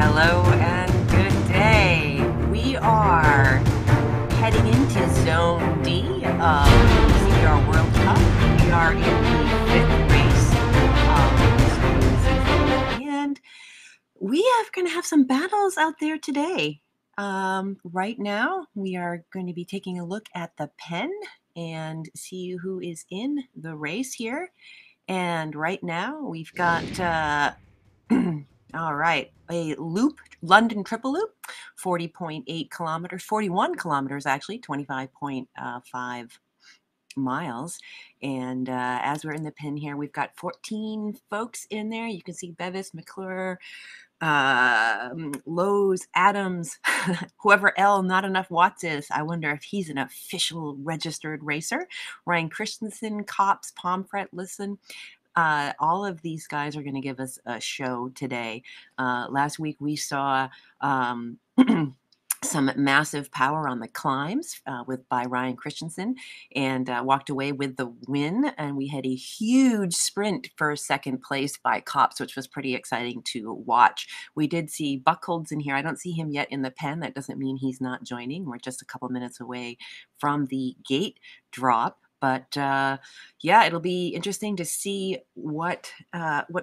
Hello and good day. We are heading into Zone D of the CVR World Cup. We are in the fifth race of the season, and we are going to have some battles out there today. Right now, we are going to be taking a look at the pen and see who is in the race here. And right now, we've got all right, a loop, London triple loop, 40.8 kilometers, 41 kilometers actually, 25.5 miles. And as we're in the pin here, we've got 14 folks in there. You can see Bevis, McClure, Lowe's, Adams, whoever L not enough Watts is. I wonder if he's an official registered racer. Ryan Christensen, Cops, Pomfret, listen. All of these guys are going to give us a show today. Last week we saw some massive power on the climbs by Ryan Christensen, and walked away with the win. And we had a huge sprint for second place by Cops, which was pretty exciting to watch. We did see Buckholz in here. I don't see him yet in the pen. That doesn't mean he's not joining. We're just a couple minutes away from the gate drop. But yeah, it'll be interesting to see what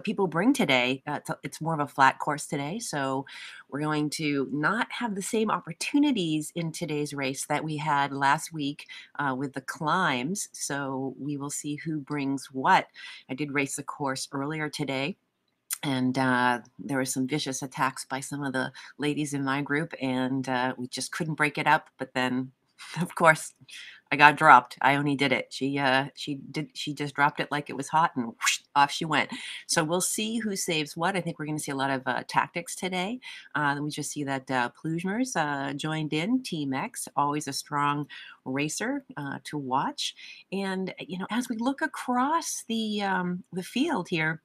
people bring today. It's more of a flat course today, so we're going to not have the same opportunities in today's race that we had last week with the climbs. So we will see who brings what. I did race the course earlier today, and there were some vicious attacks by some of the ladies in my group, and we just couldn't break it up. But then, of course, I got dropped. I only did it. She just dropped it like it was hot, and whoosh, off she went. So we'll see who saves what. I think we're going to see a lot of tactics today. We just see that Plugers joined in. Team X, always a strong racer to watch. And as we look across the field here,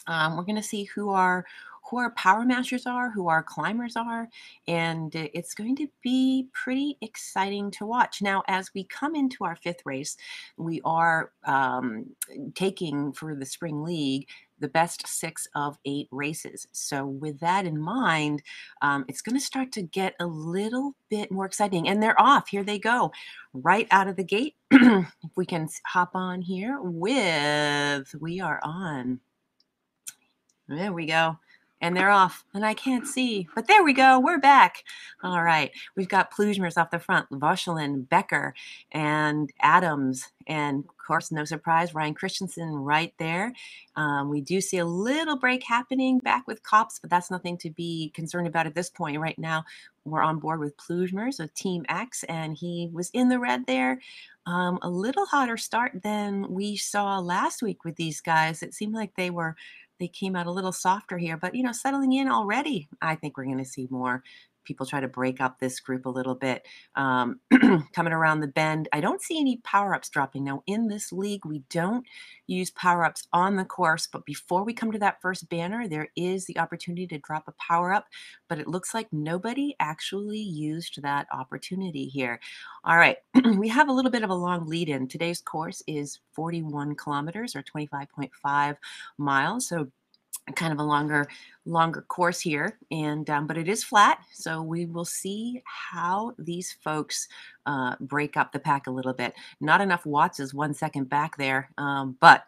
we're going to see who our power masters are, who our climbers are, and it's going to be pretty exciting to watch. Now, as we come into our fifth race, we are taking for the Spring League the best 6 of 8 races. So with that in mind, it's going to start to get a little bit more exciting. And they're off. Here they go. Right out of the gate. If we can hop on here we are on. There we go. And they're off, and I can't see, but there we go. We're back. All right. We've got Plugers off the front, Voschelin, Becker, and Adams, and of course, no surprise, Ryan Christensen right there. We do see a little break happening back with Cops, but that's nothing to be concerned about at this point. Right now, we're on board with Plugers of Team X, and he was in the red there. A little hotter start than we saw last week with these guys. It seemed like they came out a little softer here, but settling in already. I think we're going to see more people try to break up this group a little bit. Coming around the bend, I don't see any power-ups dropping. Now, in this league, we don't use power-ups on the course, but before we come to that first banner, there is the opportunity to drop a power-up, but it looks like nobody actually used that opportunity here. All right, we have a little bit of a long lead in. Today's course is 41 kilometers or 25.5 miles, so kind of a longer course here, and but it is flat, so we will see how these folks break up the pack a little bit. Not enough Watts is 1 second back there, but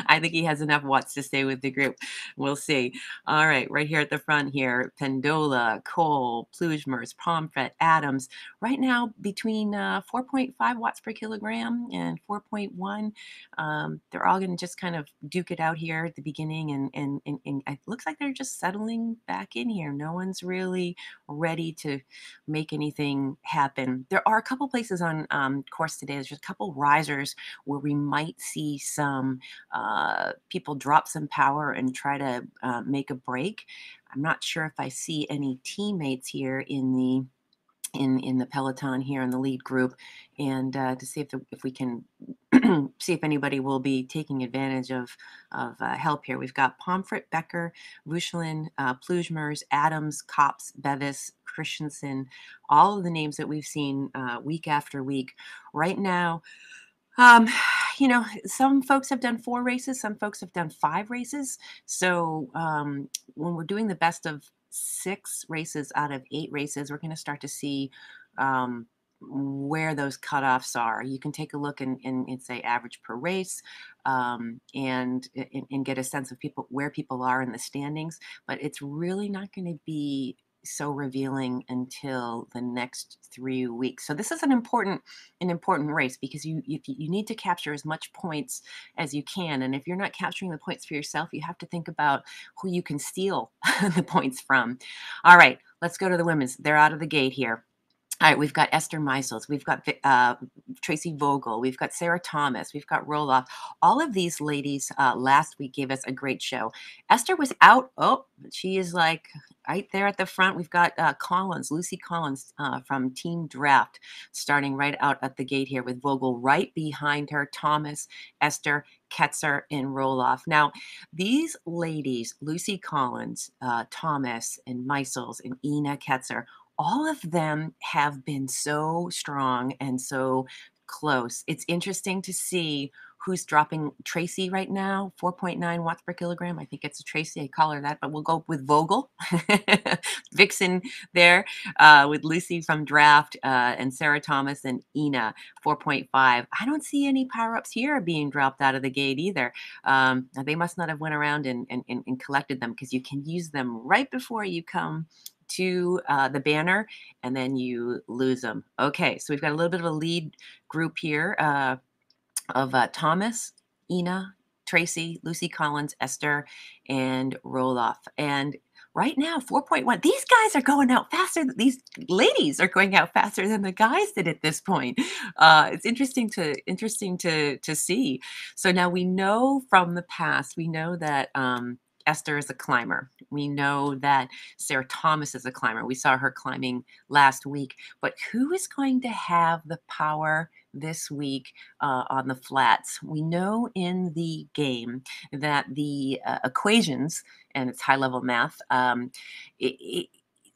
I think he has enough Watts to stay with the group. We'll see. All right, right here at the front here, Pendola, Cole, Plugers, Pomfret, Adams. Right now between 4.5 watts per kilogram and 4.1. They're all going to just kind of duke it out here at the beginning, and it looks like they're just settling back in here. No one's really ready to make anything happen. There are a couple places on course today. There's just a couple risers where we might see some people drop some power and try to make a break. I'm not sure if I see any teammates here in the peloton here in the lead group, and to see if we can see if anybody will be taking advantage of help here. We've got Pomfret, Becker, Voschelin, Plugers, Adams, Cops, Bevis, Christensen, all of the names that we've seen week after week. Right now, some folks have done 4 races, some folks have done 5 races. So, when we're doing the best of 6 races out of 8 races, we're gonna start to see, um, where those cutoffs are. You can take a look and say average per race, and get a sense of where people are in the standings, but it's really not gonna be so revealing until the next 3 weeks. So this is an important race because you need to capture as much points as you can. And if you're not capturing the points for yourself, you have to think about who you can steal the points from. All right, let's go to the women's. They're out of the gate here. All right, we've got Esther Meisels, we've got Tracy Vogel, we've got Sarah Thomas, we've got Roloff. All of these ladies last week gave us a great show. Esther was out. Oh, she is like right there at the front. We've got Lucy Collins from Team Draft, starting right out at the gate here with Vogel right behind her, Thomas, Esther, Ketzer, and Roloff. Now, these ladies, Lucy Collins, Thomas, and Meisels, and Ina Ketzer, all of them have been so strong and so close. It's interesting to see who's dropping. Tracy right now, 4.9 watts per kilogram. I think it's a Tracy. I call her that, but we'll go with Vogel. Vixen there with Lucy from Draft and Sarah Thomas and Ina, 4.5. I don't see any power-ups here being dropped out of the gate either. They must not have went around and collected them because you can use them right before you come to the banner, and then you lose them. Okay, so we've got a little bit of a lead group here of Thomas, Ina, Tracy, Lucy Collins, Esther, and Roloff. And right now, 4.1. These guys are going out faster. These ladies are going out faster than the guys did at this point. It's interesting to see. So now we know from the past. We know that. Esther is a climber. We know that Sarah Thomas is a climber. We saw her climbing last week. But who is going to have the power this week on the flats? We know in the game that the equations, and it's high level math, it, it,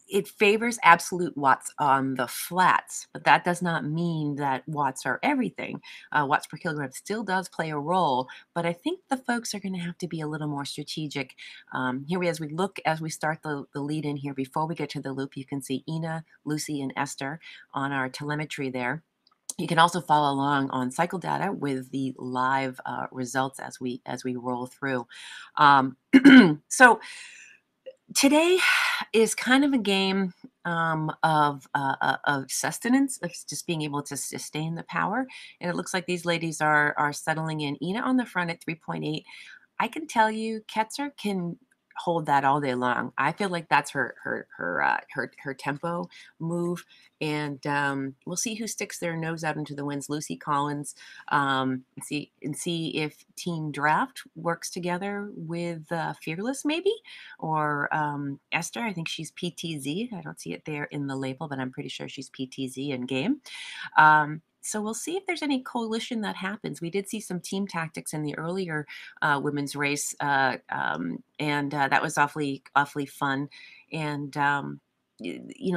it favors absolute watts on the flats, but that does not mean that watts are everything. Watts per kilogram still does play a role, but I think the folks are going to have to be a little more strategic. As we start the lead in here, before we get to the loop, you can see Ina, Lucy, and Esther on our telemetry there. You can also follow along on cycle data with the live results as we roll through. So today is kind of a game of sustenance, of just being able to sustain the power. And it looks like these ladies are settling in. Ina on the front at 3.8. I can tell you, Ketzer can hold that all day long. I feel like that's her tempo move, and we'll see who sticks their nose out into the winds. Lucy Collins, and see if Team Draft works together with Fearless, maybe, or Esther. I think she's PTZ. I don't see it there in the label, but I'm pretty sure she's PTZ in game. So we'll see if there's any coalition that happens. We did see some team tactics in the earlier women's race, and that was awfully fun. And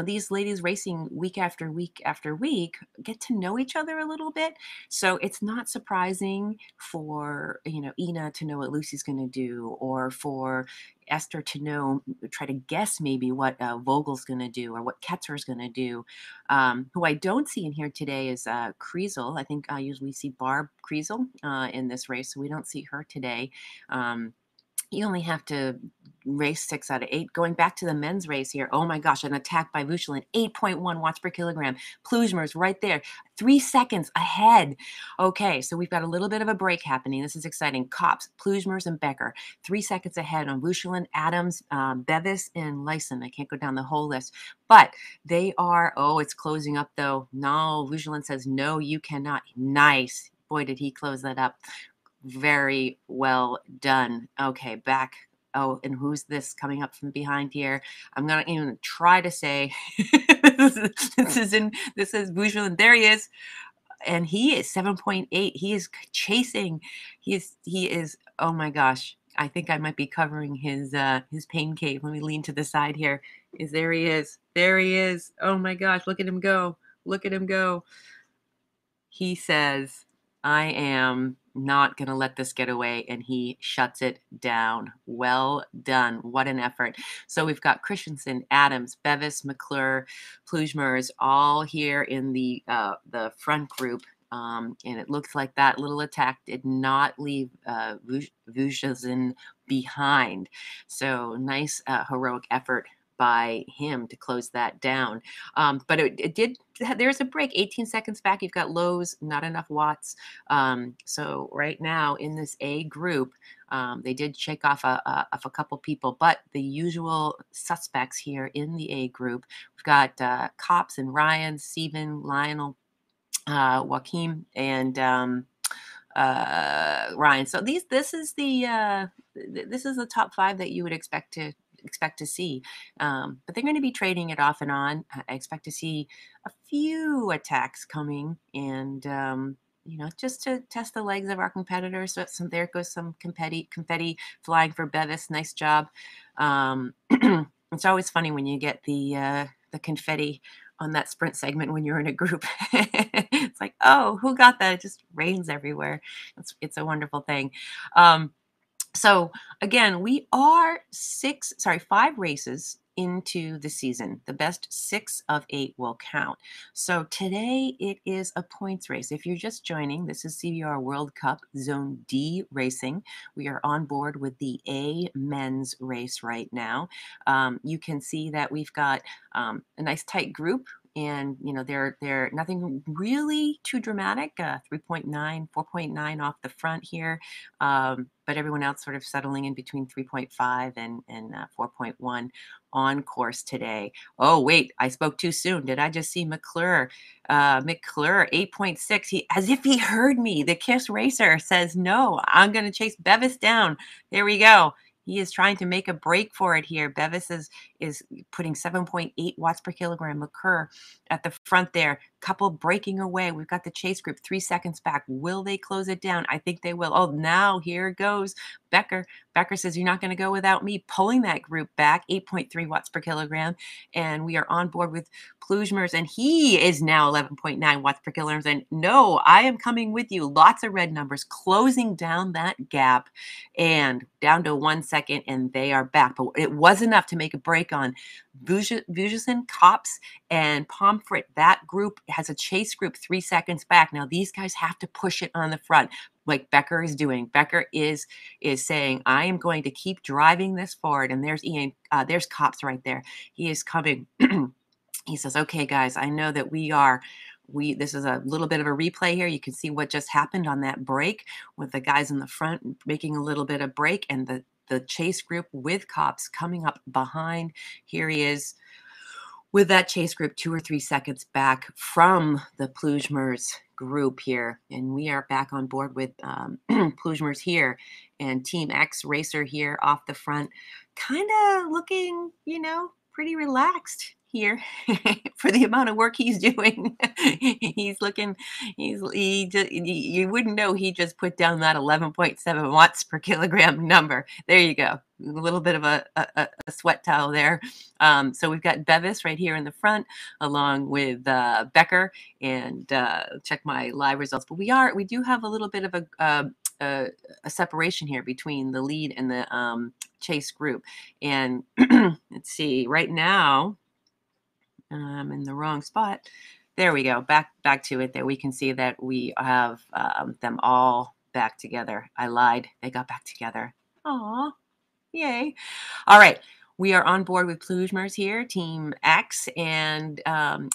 these ladies racing week after week after week get to know each other a little bit. So it's not surprising for Ina to know what Lucy's going to do, or for Esther to try to guess maybe what Vogel's going to do or what Ketzer's going to do. Who I don't see in here today is Kriesel. I think I usually see Barb Kriesel in this race, so we don't see her today. You only have to race 6 out of 8. Going back to the men's race here, oh my gosh, an attack by Vuchelin, 8.1 watts per kilogram. Plujmer's right there, 3 seconds ahead. Okay, so we've got a little bit of a break happening. This is exciting. Kops, Plujmers, and Becker, 3 seconds ahead on Vuchelin, Adams, Bevis, and Lyson. I can't go down the whole list, but they are, it's closing up though. No, Vuchelin says, no, you cannot. Nice. Boy, did he close that up. Very well done. Okay, back. Oh, and who's this coming up from behind here? I'm gonna even try to say this is Vuchelin. There he is, and he is 7.8. He is chasing. He is. Oh my gosh! I think I might be covering his pain cave. Let me lean to the side here. There he is. There he is. Oh my gosh! Look at him go. Look at him go. He says, I am not going to let this get away, and he shuts it down. Well done. What an effort. So we've got Christensen, Adams, Bevis, McClure, Plujmers all here in the front group. And it looks like that little attack did not leave Vujazin behind. So nice heroic effort by him to close that down. But it did, there's a break, 18 seconds back. You've got lows, not enough watts. So right now in this A group, they did shake off a couple people, but the usual suspects here in the A group, we've got Cops and Ryan, Steven, Lionel, Joaquin, and Ryan. So this is the top five that you would expect to see. But they're going to be trading it off and on. I expect to see a few attacks coming, and just to test the legs of our competitors. So there goes some confetti flying for Bevis. Nice job. It's always funny when you get the confetti on that sprint segment when you're in a group. It's like, oh, who got that? It just rains everywhere. It's a wonderful thing. So again, we are 5 races into the season. The best 6 of 8 will count. So today it is a points race. If you're just joining, this is CVR World Cup Zone D racing. We are on board with the A men's race right now. You can see that we've got a nice tight group. And, they're nothing really too dramatic, 3.9, 4.9 off the front here. But everyone else sort of settling in between 3.5 and 4.1 on course today. Oh, wait, I spoke too soon. Did I just see McClure? McClure, 8.6. As if he heard me. The KISS racer says, no, I'm going to chase Bevis down. There we go. He is trying to make a break for it here. Bevis is putting 7.8 watts per kilogram. McClure at the front there. Couple breaking away. We've got the chase group 3 seconds back. Will they close it down? I think they will. Oh, now here goes Becker. Becker says, you're not going to go without me. Pulling that group back, 8.3 watts per kilogram. And we are on board with Plujmers, and he is now 11.9 watts per kilogram. And no, I am coming with you. Lots of red numbers closing down that gap, and down to 1 second, and they are back. But it was enough to make a break on Vujazin, Cops, and Pomfret. That group has a chase group 3 seconds back. Now these guys have to push it on the front, like Becker is doing. Becker is saying, I am going to keep driving this forward. And there's there's Cops right there. He is coming. He says, okay, guys, I know that this is a little bit of a replay here. You can see what just happened on that break with the guys in the front making a little bit of break, and the chase group with Cops coming up behind. Here he is with that chase group 2 or 3 seconds back from the Plujmers group here. And we are back on board with Plujmers here, and Team X Racer here off the front, kind of looking, pretty relaxed here for the amount of work he's doing. He's looking, you wouldn't know he just put down that 11.7 watts per kilogram number. There you go. A little bit of a sweat towel there. So we've got Bevis right here in the front, along with Becker, and check my live results. But we do have a little bit of a separation here between the lead and the chase group. And let's see, right now, I'm in the wrong spot. There we go. Back to it there. We can see that we have them all back together. I lied. They got back together. Aw, yay. All right. We are on board with Plujmers here, Team X, and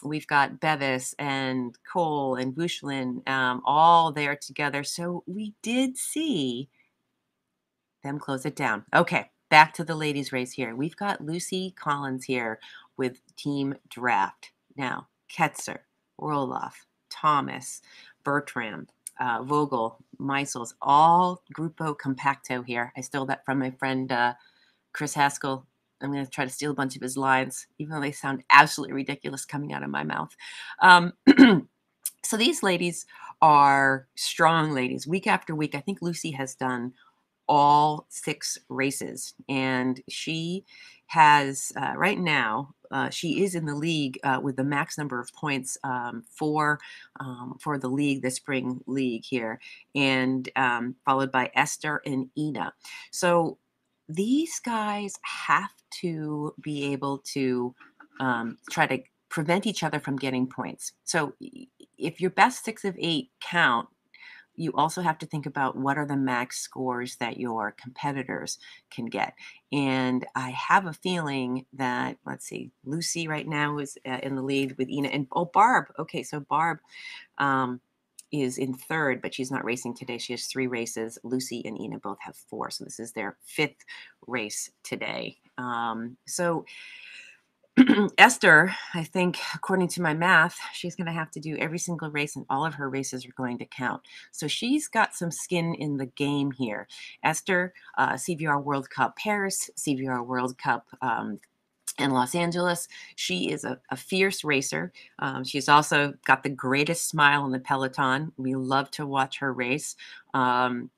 we've got Bevis and Cole and Bushlin all there together. So we did see them close it down. Okay, back to the ladies' race here. We've got Lucy Collins here with Team Draft. Now, Ketzer, Roloff, Thomas, Bertram, Vogel, Meisels, all Grupo Compacto here. I stole that from my friend Chris Haskell. I'm going to try to steal a bunch of his lines, even though they sound absolutely ridiculous coming out of my mouth. So these ladies are strong ladies. Week after week, I think Lucy has done all 6 races. And she has, right now, she is in the league with the max number of points for the league, the spring league here, and followed by Esther and Ina. So these guys have to be able to try to prevent each other from getting points. So if your best 6 of 8 count, you also have to think about what are the max scores that your competitors can get. And I have a feeling that, let's see, Lucy right now is in the lead with Ina and, oh, Barb. Okay, so Barb um, is in third, but she's not racing today. She has 3 races. Lucy and Ina both have 4. So this is their 5th race today. So Esther, I think, according to my math, she's going to have to do every single race, and all of her races are going to count. So she's got some skin in the game here. Esther, CVR World Cup Paris, CVR World Cup in Los Angeles. She is a fierce racer. She's also got the greatest smile in the peloton. We love to watch her race.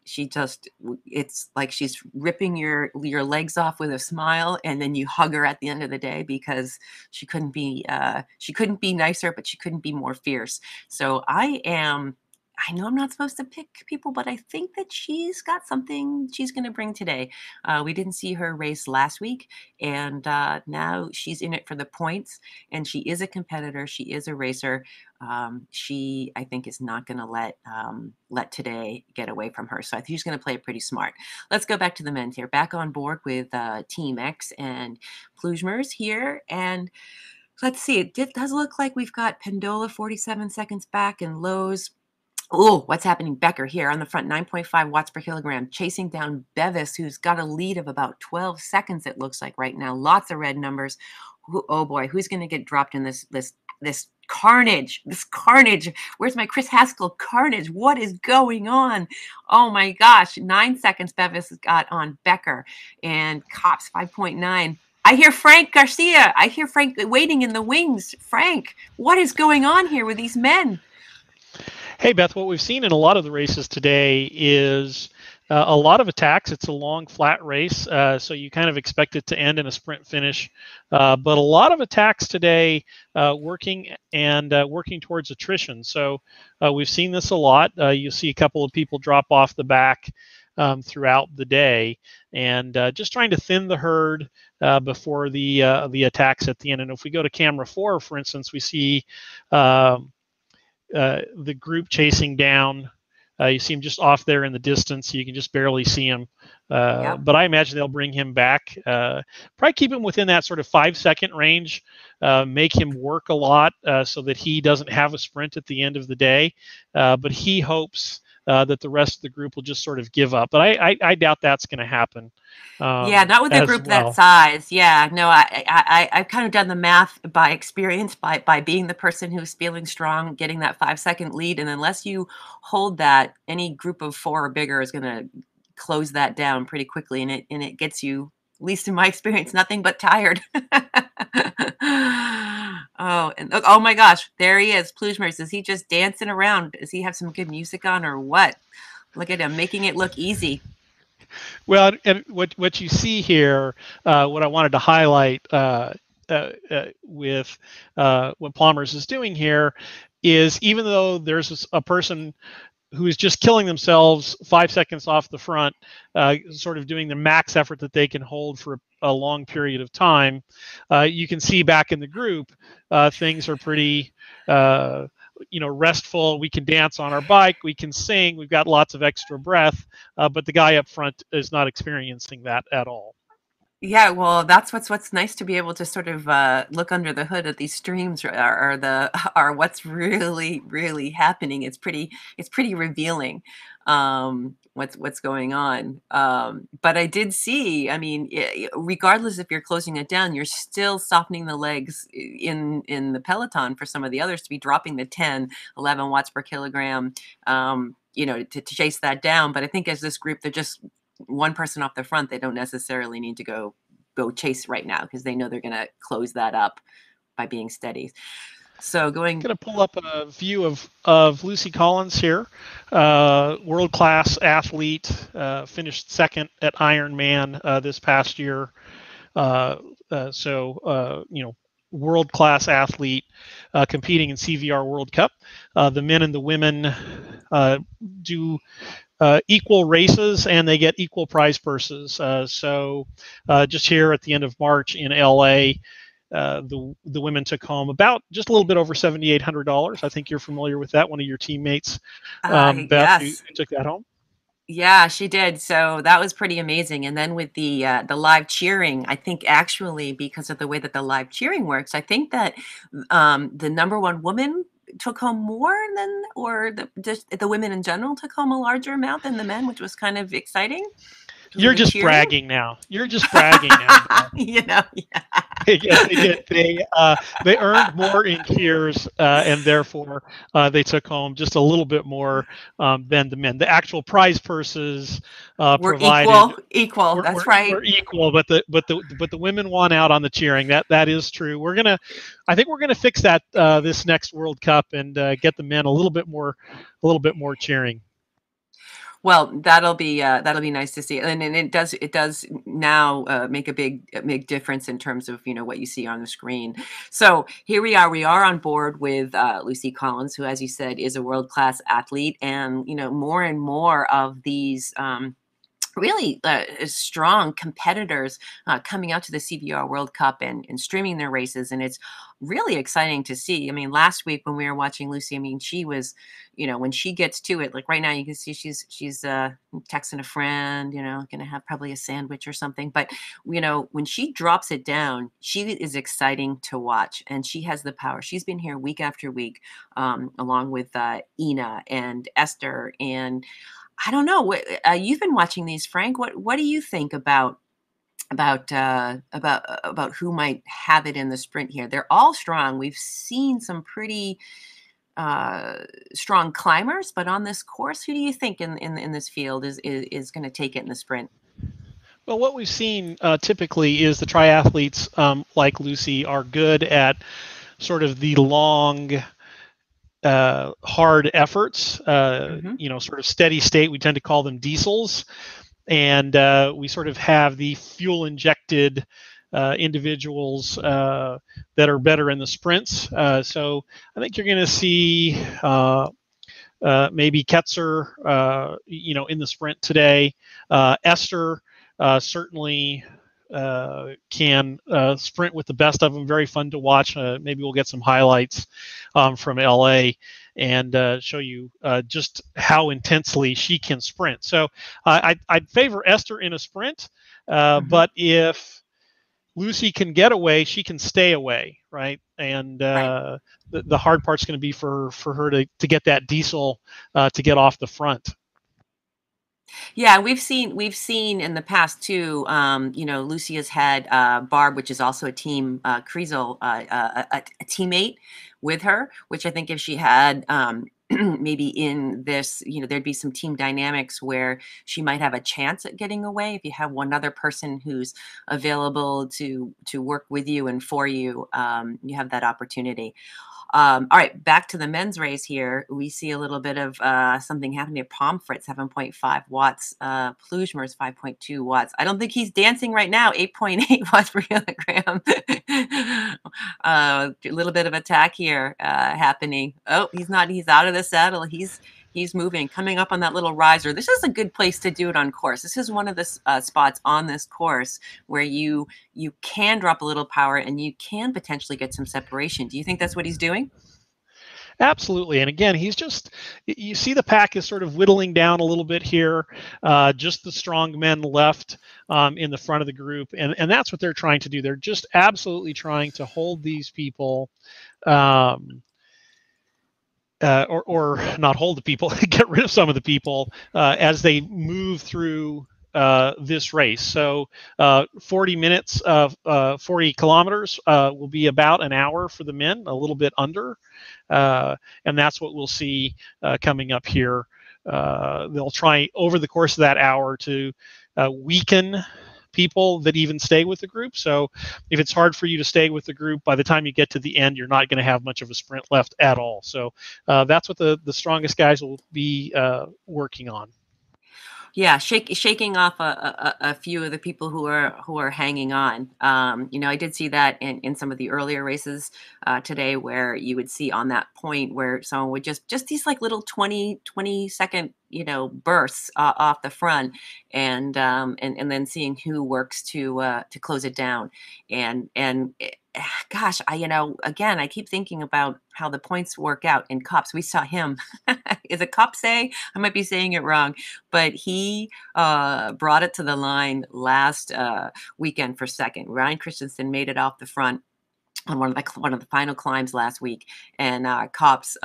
She just, it's like she's ripping your legs off with a smile, and then you hug her at the end of the day because she couldn't be nicer, but she couldn't be more fierce. So I know I'm not supposed to pick people, but I think that she's got something she's going to bring today. We didn't see her race last week, and now she's in it for the points, and she is a competitor. She is a racer. She, I think, is not going to let today get away from her. So I think she's going to play it pretty smart. Let's go back to the men's here. Back on board with Team X and Plujmers here. And let's see, it does look like we've got Pendola 47 seconds back and Lowe's. Oh, what's happening? Becker here on the front, 9.5 watts per kilogram, chasing down Bevis, who's got a lead of about 12 seconds, it looks like right now. Lots of red numbers. Oh boy, who's going to get dropped in this carnage? This carnage. Where's my Chris Haskell carnage? What is going on? Oh my gosh, 9 seconds Bevis got on Becker, and Cops 5.9. I hear Frank Garcia. I hear Frank waiting in the wings. Frank, what is going on here with these men? Hey, Beth, what we've seen in a lot of the races today is a lot of attacks. It's a long, flat race, so you kind of expect it to end in a sprint finish. But a lot of attacks today working towards attrition. So we've seen this a lot. You'll see a couple of people drop off the back throughout the day, and just trying to thin the herd before the attacks at the end. And if we go to camera 4, for instance, we see the group chasing down. You see him just off there in the distance. So you can just barely see him. Yep. But I imagine they'll bring him back. Probably keep him within that sort of 5-second range. Make him work a lot so that he doesn't have a sprint at the end of the day. But he hopes that the rest of the group will just sort of give up. But I doubt that's going to happen. Yeah, not with a group that size. Yeah, no, I've kind of done the math by experience, by being the person who's feeling strong, getting that 5-second lead, and unless you hold that, any group of 4 or bigger is going to close that down pretty quickly, and it gets you, at least in my experience, nothing but tired. Oh my gosh, there he is, Plujmers. Is he just dancing around? Does he have some good music on or what? Look at him making it look easy. Well, and what you see here, what I wanted to highlight with what Plumbers is doing here is, even though there's a person who is just killing themselves 5 seconds off the front, sort of doing the max effort that they can hold for a long period of time, you can see back in the group, things are pretty restful. We can dance on our bike, we can sing, we've got lots of extra breath, but the guy up front is not experiencing that at all. Yeah, well, that's what's nice to be able to sort of look under the hood at these streams, are what's really happening. It's pretty revealing, what's going on. But I did see, I mean, regardless if you're closing it down, you're still softening the legs in the peloton for some of the others to be dropping the 10, 11 watts per kilogram, to chase that down. But I think as this group, they're just one person off the front. They don't necessarily need to go chase right now because they know they're going to close that up by being steady. So going, Going to pull up a view of Lucy Collins here, world class athlete, finished second at Ironman this past year. Uh, world class athlete competing in CVR World Cup. The men and the women do equal races and they get equal prize purses. Just here at the end of March in LA, the women took home about just a little bit over $7,800. I think you're familiar with that. One of your teammates, Beth, who yes. took that home. Yeah, she did. So that was pretty amazing. And then with the live cheering, I think actually because of the way that the live cheering works, I think that the number one woman took home more than, or just the women in general took home a larger amount than the men, which was kind of exciting because of You're the just cheering. bragging now. You're just bragging now, Beth. Yeah. Yes, they did. They earned more in cheers, and therefore they took home just a little bit more than the men. The actual prize purses We're provided equal. That's right. were equal, but the women won out on the cheering. That is true. I think we're gonna fix that this next World Cup and get the men a little bit more cheering. Well, that'll be nice to see, and it does now make a big difference in terms of what you see on the screen. So here we are on board with Lucy Collins, who, as you said, is a world class athlete, and more and more of these. Really strong competitors coming out to the CVR World Cup and streaming their races. And it's really exciting to see. I mean, last week when we were watching Lucy, I mean, she was, when she gets to it, like right now you can see she's texting a friend, going to have probably a sandwich or something. But, when she drops it down, she is exciting to watch. And she has the power. She's been here week after week, along with Ina and Esther and I don't know. You've been watching these, Frank. What do you think about who might have it in the sprint here? They're all strong. We've seen some pretty uh, strong climbers, but on this course, who do you think in this field is going to take it in the sprint? Well, what we've seen typically is the triathletes like Lucy are good at sort of the long, hard efforts. Hmm. Sort of steady state. We tend to call them diesels, and we sort of have the fuel injected individuals that are better in the sprints. So I think you're going to see maybe Ketzer, in the sprint today. Esther certainly can sprint with the best of them. Very fun to watch. Maybe we'll get some highlights from LA and show you just how intensely she can sprint. So I'd favor Esther in a sprint, Hmm. but if Lucy can get away, she can stay away, right? And Right. the hard part's going to be for her to get that diesel to get off the front. Yeah, we've seen in the past too. Lucy has had Barb, which is also a team Kriesel, a teammate with her. Which I think if she had maybe in this, there'd be some team dynamics where she might have a chance at getting away if you have one other person who's available to work with you and for you. You have that opportunity. All right, back to the men's race here. We see a little bit of something happening at Pomfret, 7.5 watts. Plugmer's 5.2 watts. I don't think he's dancing right now, 8.8 watts per kilogram. A little bit of attack here happening. Oh, he's not. He's out of the saddle. He's moving, coming up on that little riser. This is a good place to do it on course. This is one of the spots on this course where you can drop a little power and you can potentially get some separation. Do you think that's what he's doing? Absolutely. And again, you see the pack is sort of whittling down a little bit here. Just the strong men left in the front of the group. And that's what they're trying to do. They're just absolutely trying to hold these people, or not hold the people, get rid of some of the people as they move through this race. So 40 minutes of 40 kilometers will be about an hour for the men, a little bit under. And that's what we'll see coming up here. They'll try over the course of that hour to weaken people that even stay with the group. So if it's hard for you to stay with the group, by the time you get to the end, you're not going to have much of a sprint left at all. So that's what the strongest guys will be working on. Yeah, shaking off a few of the people who are hanging on. You know, I did see that in some of the earlier races today, where you would see on that point where someone would just these like little 20 second, you know, bursts off the front, and then seeing who works to close it down, gosh, I, you know, again, I keep thinking about how the points work out in cups. We saw him. Is it cup say? I might be saying it wrong, but he brought it to the line last weekend for second. Ryan Christensen made it off the front on one of the final climbs last week, and Cops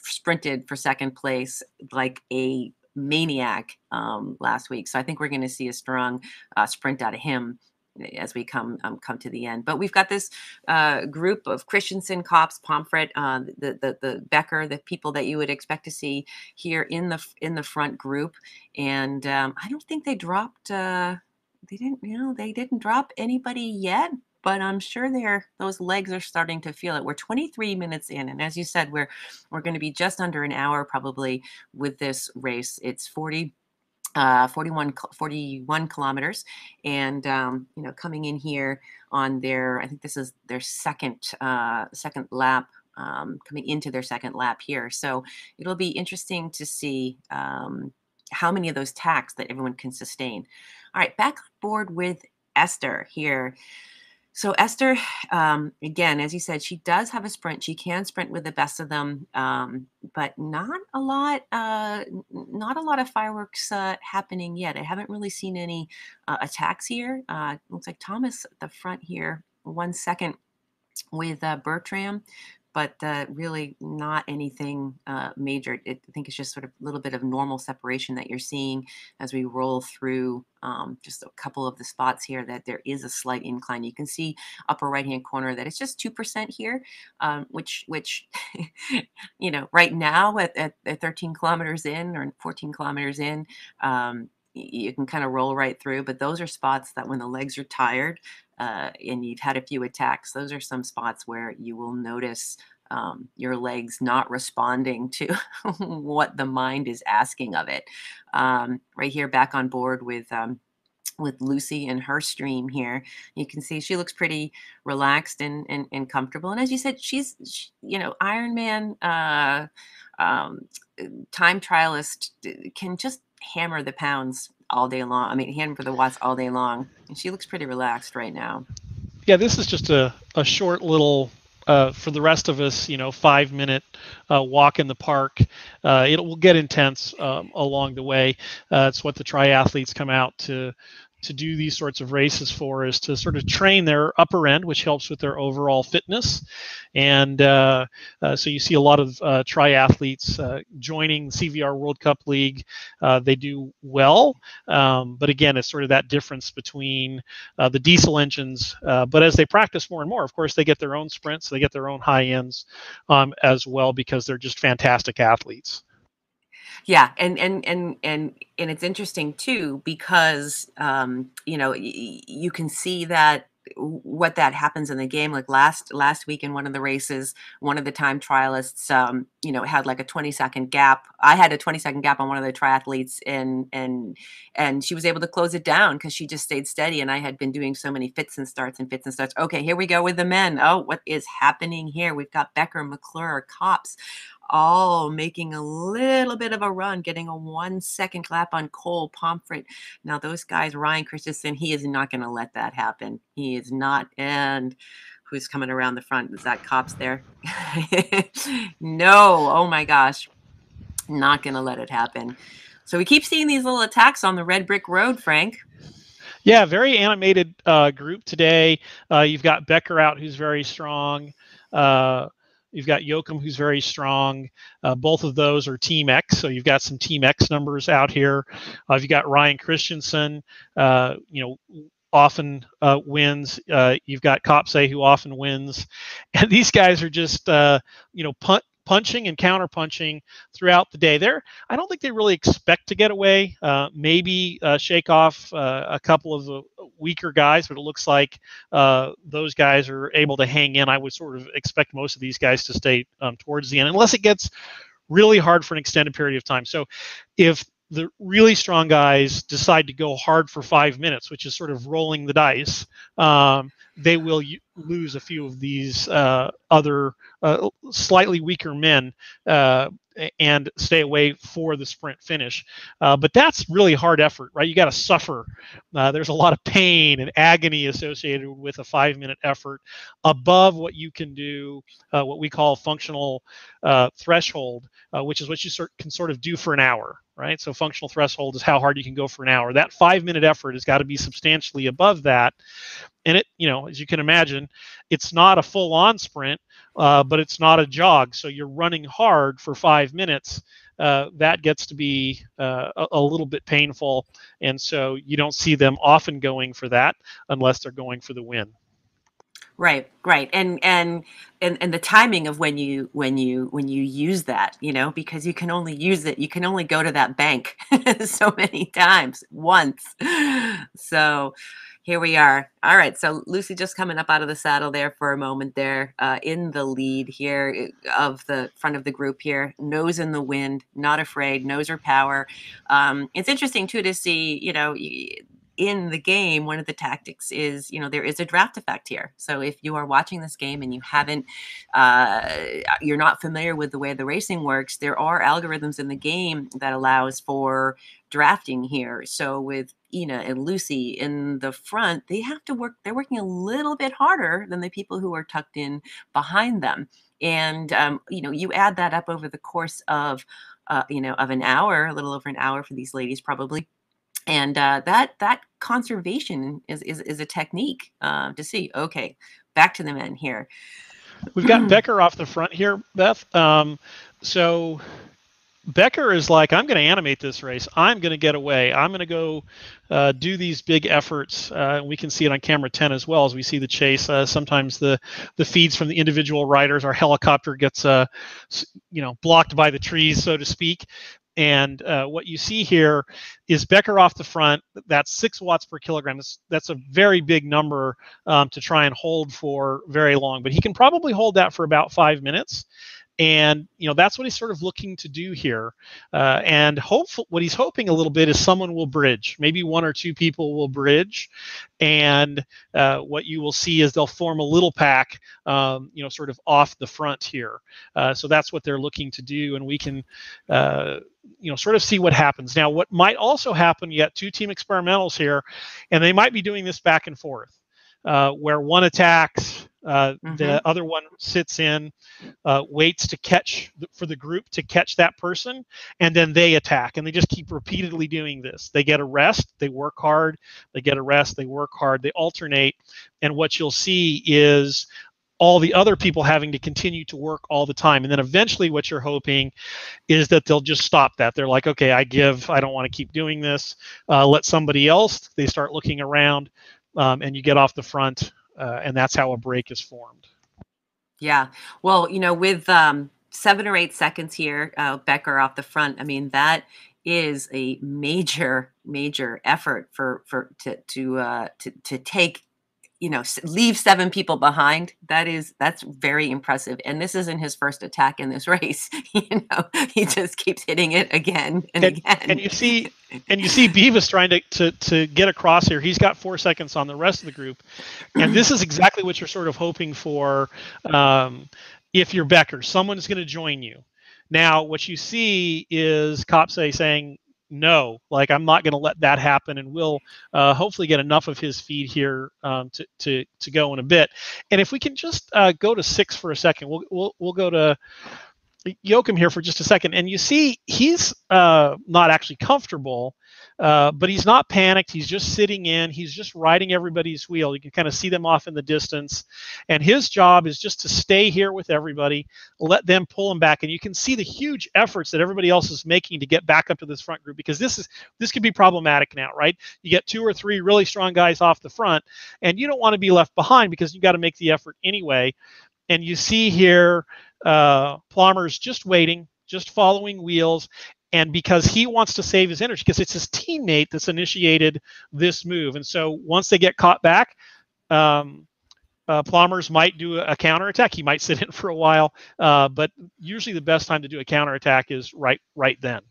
sprinted for second place like a maniac last week. So I think we're going to see a strong sprint out of him as we come to the end. But we've got this group of Christensen, Cops, Pomfret, the Becker, the people that you would expect to see here in the front group. And I don't think they dropped. They didn't, you know, they didn't drop anybody yet. But I'm sure those legs are starting to feel it. We're 23 minutes in, and as you said, we're going to be just under an hour probably with this race. It's 41 kilometers, and you know, coming in here on I think this is their second lap, coming into their second lap here. So it'll be interesting to see how many of those tacks that everyone can sustain. All right, back on board with Esther here. So Esther, again, as you said, she does have a sprint. She can sprint with the best of them, but not a lot. Not a lot of fireworks happening yet. I haven't really seen any attacks here. Looks like Thomas at the front here, 1 second with Bertram, but really not anything major. I think it's just sort of a little bit of normal separation that you're seeing as we roll through just a couple of the spots here that there is a slight incline. You can see upper right-hand corner that it's just 2% here, which you know, right now at 13 kilometers in or 14 kilometers in, you can kind of roll right through. But those are spots that when the legs are tired, and you've had a few attacks, those are some spots where you will notice your legs not responding to what the mind is asking of it. Right here, back on board with Lucy and her stream here, you can see she looks pretty relaxed and comfortable. And as you said, you know, Ironman time trialist, can just hammer the pounds all day long. I mean, hammer the watts all day long. And she looks pretty relaxed right now. Yeah, this is just a short little, for the rest of us, you know, 5 minute walk in the park. It will get intense along the way. It's what the triathletes come out to do these sorts of races for, is to sort of train their upper end, which helps with their overall fitness. And so you see a lot of triathletes joining CVR World Cup League. They do well, but again, it's sort of that difference between the diesel engines. But as they practice more and more, of course, they get their own sprints, they get their own high ends as well, because they're just fantastic athletes. Yeah, and it's interesting too because you know, you can see that what that happens in the game. Like last week in one of the races, one of the time trialists, you know, had like a 20-second gap. I had a 20-second gap on one of the triathletes, and she was able to close it down because she just stayed steady. And I had been doing so many fits and starts and fits and starts. Okay, here we go with the men. Oh, what is happening here? We've got Becker, McClure, Cops, all making a little bit of a run, getting a 1 second lap on Cole, Pomfret. Now those guys, Ryan Christensen, he is not going to let that happen. He is not. And who's coming around the front? Is that Cops there? No. Oh my gosh. Not going to let it happen. So we keep seeing these little attacks on the red brick road, Frank. Yeah, very animated group today. You've got Becker out, who's very strong. You've got Yoakum, who's very strong. Both of those are Team X, so you've got some Team X numbers out here. You've got Ryan Christensen, you know, often wins. You've got Kopse, who often wins. And these guys are just, you know, punching and counter punching throughout the day. I don't think they really expect to get away. Maybe shake off a couple of the weaker guys, but it looks like those guys are able to hang in. I would sort of expect most of these guys to stay towards the end, unless it gets really hard for an extended period of time. So if the really strong guys decide to go hard for 5 minutes, which is sort of rolling the dice, they will lose a few of these other slightly weaker men and stay away for the sprint finish. But that's really hard effort, right? You got to suffer. There's a lot of pain and agony associated with a 5-minute effort above what you can do, what we call functional threshold, which is what you can sort of do for an hour, right? So functional threshold is how hard you can go for an hour. That 5-minute effort has got to be substantially above that. And it, as you can imagine, it's not a full-on sprint, but it's not a jog. So you're running hard for 5 minutes. That gets to be a little bit painful, and so you don't see them often going for that unless they're going for the win. Right, right, and the timing of when you use that, because you can only use it, you can only go to that bank so many times once. So here we are. All right, so Lucy just coming up out of the saddle there for a moment there, in the lead here of the front of the group here, nose in the wind, not afraid, knows her power. It's interesting too to see, in the game, one of the tactics is, there is a draft effect here. So if you are watching this game and you haven't, you're not familiar with the way the racing works, there are algorithms in the game that allows for drafting here. So with Ina and Lucy in the front, they're working a little bit harder than the people who are tucked in behind them. And, you add that up over the course of, of an hour, a little over an hour for these ladies probably. And that conservation is a technique to see. Okay, back to the men here. We've got Becker off the front here, Beth. So Becker is like, I'm going to animate this race. I'm going to get away. I'm going to go do these big efforts. We can see it on camera 10 as well as we see the chase. Sometimes the feeds from the individual riders, our helicopter gets blocked by the trees, so to speak. And what you see here is Becker off the front. That's 6 watts per kilogram. That's a very big number to try and hold for very long. But he can probably hold that for about 5 minutes. And that's what he's sort of looking to do here. And what he's hoping a little bit is someone will bridge. Maybe 1 or 2 people will bridge. And what you will see is they'll form a little pack, sort of off the front here. So that's what they're looking to do. And we can sort of see what happens. Now, what might also happen, you got 2 team experimentals here, and they might be doing this back and forth, where one attacks, the other one sits in, waits to for the group to catch that person, and then they attack. And they just keep repeatedly doing this. They get a rest, they work hard, they get a rest, they work hard, they alternate. And what you'll see is all the other people having to continue to work all the time. And then eventually what you're hoping is that they'll just stop that. They're like, okay, I don't want to keep doing this. Let somebody else. They start looking around, and you get off the front, and that's how a break is formed. Yeah. Well, with 7 or 8 seconds here, Becker off the front, I mean, that is a major, major effort to take, leave 7 people behind. That's very impressive. And this isn't his first attack in this race. He just keeps hitting it again and again. And you see Beavis trying to get across here. He's got 4 seconds on the rest of the group. And this is exactly what you're sort of hoping for. If you're Becker, someone's going to join you. Now, what you see is Kopse saying, no, like, I'm not going to let that happen, and we'll hopefully get enough of his feed here to go in a bit. And if we can just go to 6 for a second, we'll go to Joachim here for just a second, and you see he's not actually comfortable, but he's not panicked. He's just sitting in. He's just riding everybody's wheel. You can kind of see them off in the distance, and his job is just to stay here with everybody, let them pull him back. And you can see the huge efforts that everybody else is making to get back up to this front group, because this could be problematic now, right? You get 2 or 3 really strong guys off the front, and you don't want to be left behind because you got to make the effort anyway. And you see here Plummer's just waiting, just following wheels, and because he wants to save his energy, because it's his teammate that's initiated this move. And so once they get caught back, um, Plumbers might do a counterattack. He might sit in for a while, but usually the best time to do a counterattack is right then.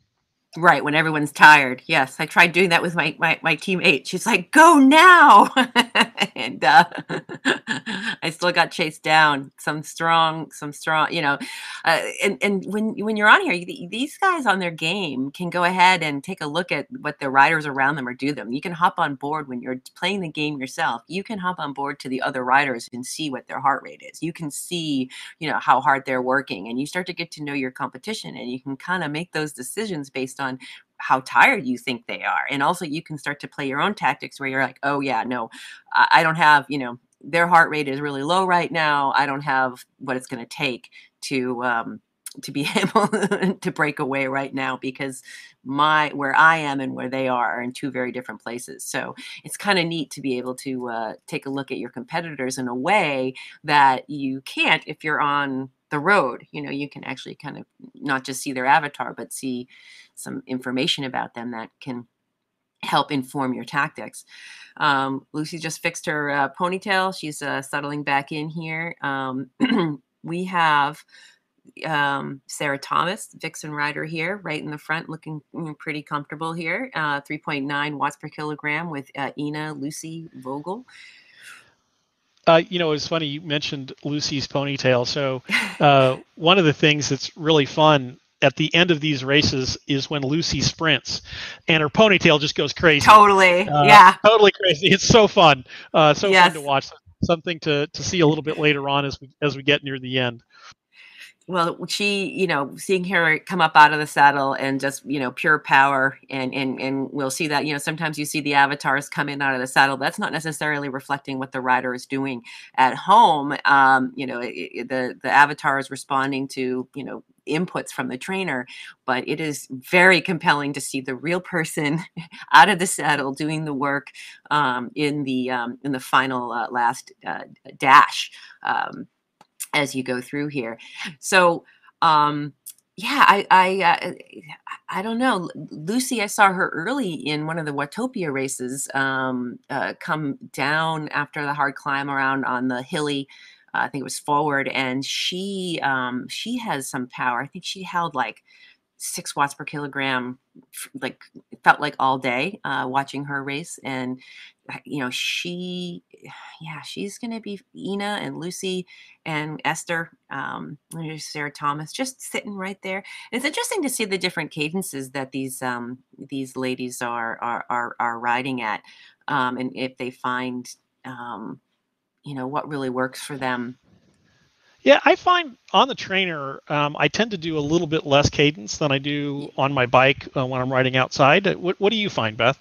Right, when everyone's tired. Yes, I tried doing that with my teammate. She's like, "Go now!" and I still got chased down. Some strong. And when you're on here, these guys on their game can go ahead and take a look at what the riders around them are do them. You can hop on board when you're playing the game yourself. You can hop on board to the other riders and see what their heart rate is. You can see, how hard they're working, and you start to get to know your competition, and you can kind of make those decisions based on how tired you think they are. And also you can start to play your own tactics where you're like, oh yeah, no, I don't have, their heart rate is really low right now. I don't have what it's going to take to be able to break away right now, because where I am and where they are in two very different places. So it's kind of neat to be able to take a look at your competitors in a way that you can't if you're on the road. You can actually kind of not just see their avatar, but see some information about them that can help inform your tactics. Lucy just fixed her ponytail. She's settling back in here. We have Sarah Thomas, Vixen rider here, right in the front, looking pretty comfortable here. 3.9 watts per kilogram with Ina, Lucy, Vogel. It's funny you mentioned Lucy's ponytail. So one of the things that's really fun at the end of these races is when Lucy sprints and her ponytail just goes crazy. Totally. Yeah. Totally crazy. It's so fun. So yes. fun to watch. Something to see a little bit later on as we get near the end. Well, she, seeing her come up out of the saddle and just, pure power, and we'll see that, sometimes you see the avatars come in out of the saddle. That's not necessarily reflecting what the rider is doing at home. The avatar is responding to, inputs from the trainer, but it is very compelling to see the real person out of the saddle doing the work in the final last dash. As you go through here. So, yeah, I don't know. Lucy, I saw her early in one of the Watopia races come down after the hard climb around on the hilly, I think it was forward, and she has some power. I think she held like 6 watts per kilogram, like it felt like all day watching her race. And she's going to be Ina and Lucy and Esther, Sarah Thomas, just sitting right there. And it's interesting to see the different cadences that these ladies are riding at, and if they find what really works for them. Yeah, I find on the trainer, I tend to do a little bit less cadence than I do on my bike when I'm riding outside. What do you find, Beth?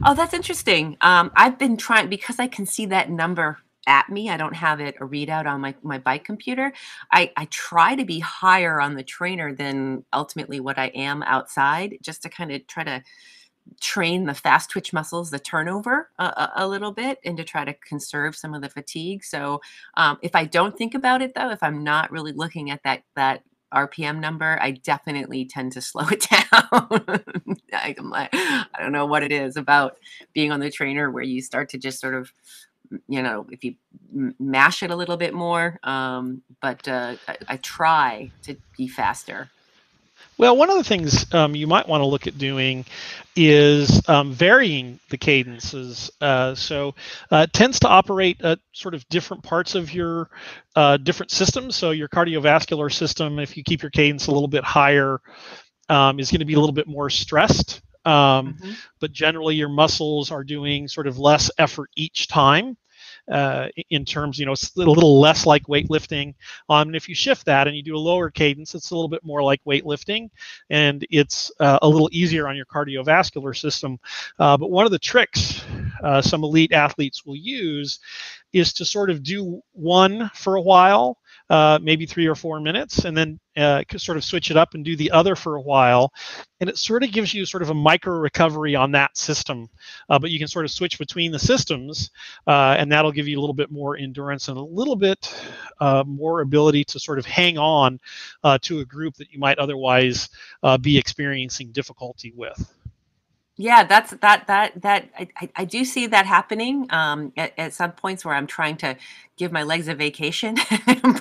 Oh, that's interesting. I've been trying, because I can see that number at me. I don't have a readout on my bike computer. I try to be higher on the trainer than ultimately what I am outside, just to kind of try to train the fast twitch muscles, the turnover a little bit, and to try to conserve some of the fatigue. So if I don't think about it, though, if I'm not really looking at that RPM number, I definitely tend to slow it down. I'm like, I don't know what it is about being on the trainer where you start to just sort of, if you mash it a little bit more, but I try to be faster. Well, one of the things you might want to look at doing is varying the cadences. So it tends to operate at sort of different parts of your different systems. So your cardiovascular system, if you keep your cadence a little bit higher, is going to be a little bit more stressed. But generally, your muscles are doing sort of less effort each time. In terms, it's a little less like weightlifting. And if you shift that and you do a lower cadence, it's a little bit more like weightlifting, and it's a little easier on your cardiovascular system. But one of the tricks some elite athletes will use is to sort of do one for a while, maybe 3 or 4 minutes, and then sort of switch it up and do the other for a while. And it sort of gives you sort of a micro recovery on that system. But you can sort of switch between the systems, and that'll give you a little bit more endurance and a little bit more ability to sort of hang on to a group that you might otherwise be experiencing difficulty with. Yeah, I do see that happening at some points where I'm trying to give my legs a vacation.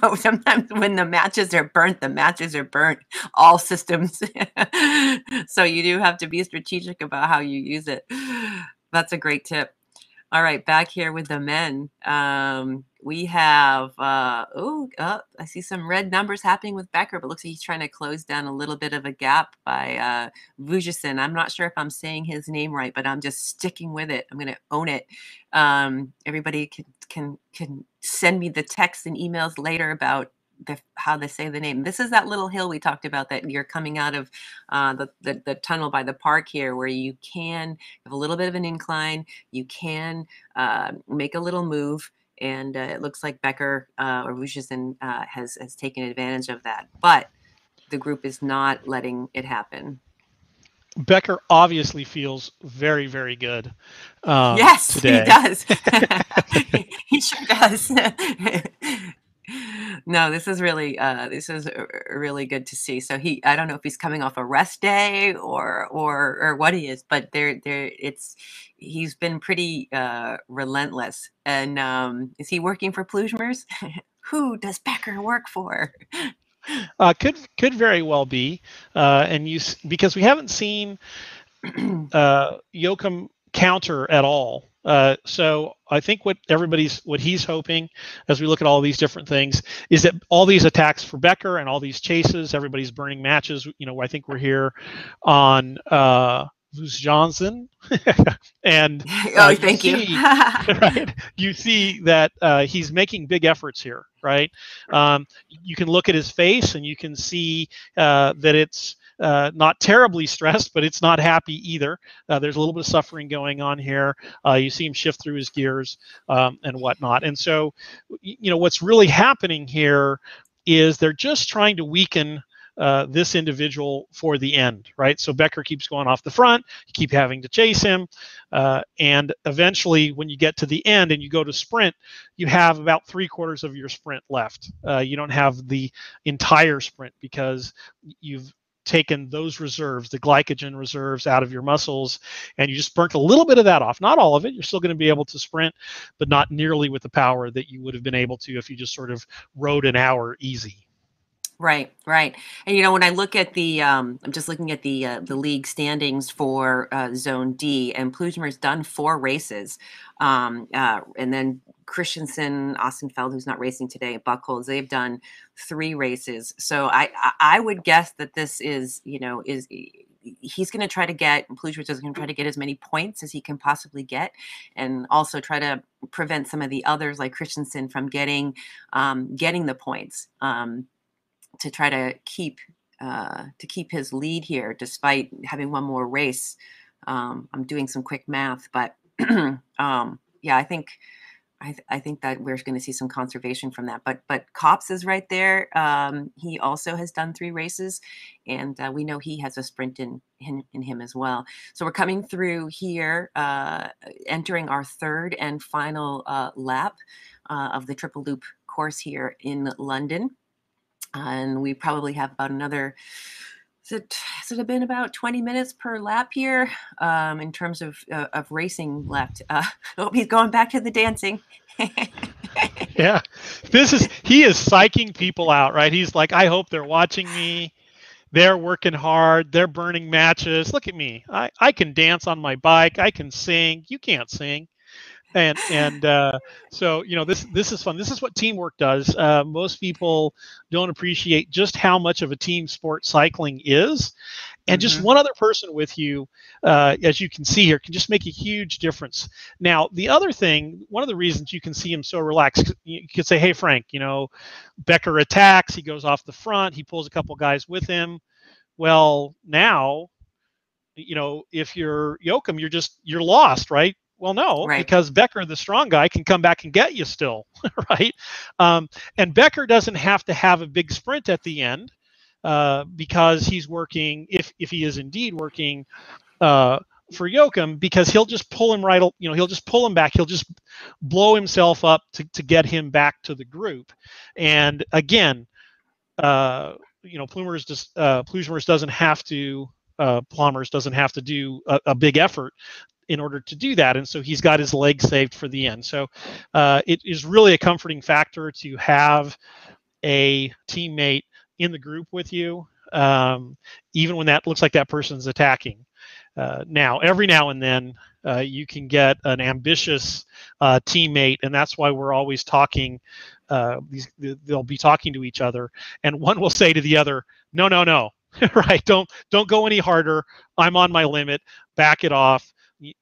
But sometimes when the matches are burnt, all systems. So you do have to be strategic about how you use it. That's a great tip. All right, back here with the men. We have, I see some red numbers happening with Becker, but looks like he's trying to close down a little bit of a gap by Vujicic. I'm not sure if I'm saying his name right, but I'm just sticking with it. I'm going to own it. Everybody can send me the texts and emails later about how they say the name. This is that little hill we talked about that you're coming out of the tunnel by the park here, where you can have a little bit of an incline. You can make a little move, and it looks like Becker or Vujicic has taken advantage of that. But the group is not letting it happen. Becker obviously feels very, very good Yes, he today. does. He sure does. No, this is really good to see. So I don't know if he's coming off a rest day or what he is, but he's been pretty relentless. And is he working for Plujmers? Who does Becker work for? Could very well be, and because we haven't seen Joachim counter at all. So I think what he's hoping, as we look at all these different things, is that all these attacks for Becker and all these chases, everybody's burning matches. I think we're here on Johnson, and Oh, you thank you. see, right? You see that he's making big efforts here, right? You can look at his face, and you can see that it's not terribly stressed, but it's not happy either. There's a little bit of suffering going on here. You see him shift through his gears and whatnot. And so, what's really happening here is they're just trying to weaken this individual for the end, right? So Becker keeps going off the front, you keep having to chase him, and eventually when you get to the end and you go to sprint, you have about 3/4 of your sprint left. You don't have the entire sprint because you've taken those reserves, the glycogen reserves, out of your muscles, and you just burnt a little bit of that off. Not all of it. You're still going to be able to sprint, but not nearly with the power that you would have been able to if you just sort of rode an hour easy. Right. And when I look at I'm just looking at the league standings for Zone D, and Plujmer's done 4 races, and then Christensen, Ostenfeld, who's not racing today, Buckholz, they've done 3 races. So I would guess that this is he's going to try to Plujmer is going to try to get as many points as he can possibly get, and also try to prevent some of the others like Christensen from getting the points. To try to keep his lead here, despite having one more race. I'm doing some quick math, but yeah, I think that we're going to see some conservation from that. But Kops is right there. He also has done 3 races, and we know he has a sprint in him as well. So we're coming through here, entering our 3rd and final lap of the Triple Loop course here in London. And we probably have about another, has it been about 20 minutes per lap here in terms of racing left? He's going back to the dancing. Yeah, he is psyching people out, right? He's like, I hope they're watching me. They're working hard. They're burning matches. Look at me. I can dance on my bike. I can sing. You can't sing. And so this is fun. This is what teamwork does. Most people don't appreciate just how much of a team sport cycling is, and just one other person with you, as you can see here, can just make a huge difference. Now, the other thing, one of the reasons you can see him so relaxed, you could say, hey Frank, Becker attacks, he goes off the front, he pulls a couple guys with him. Well, now, if you're Joachim, you're lost, right? Well, no, Right. because Becker, the strong guy, can come back and get you still, right? And Becker doesn't have to have a big sprint at the end because he's working, if he is indeed working uh, for Joachim, because he'll just pull him right, he'll just pull him back. He'll just blow himself up to get him back to the group. And again, Plumers doesn't have to. Plumbers doesn't have to do a big effort in order to do that, and so he's got his leg saved for the end. So it is really a comforting factor to have a teammate in the group with you, even when that looks like that person's attacking. Now, every now and then, you can get an ambitious teammate, and that's why we're always talking. They'll be talking to each other, and one will say to the other, "No, no, no, right? Don't go any harder. I'm on my limit. Back it off.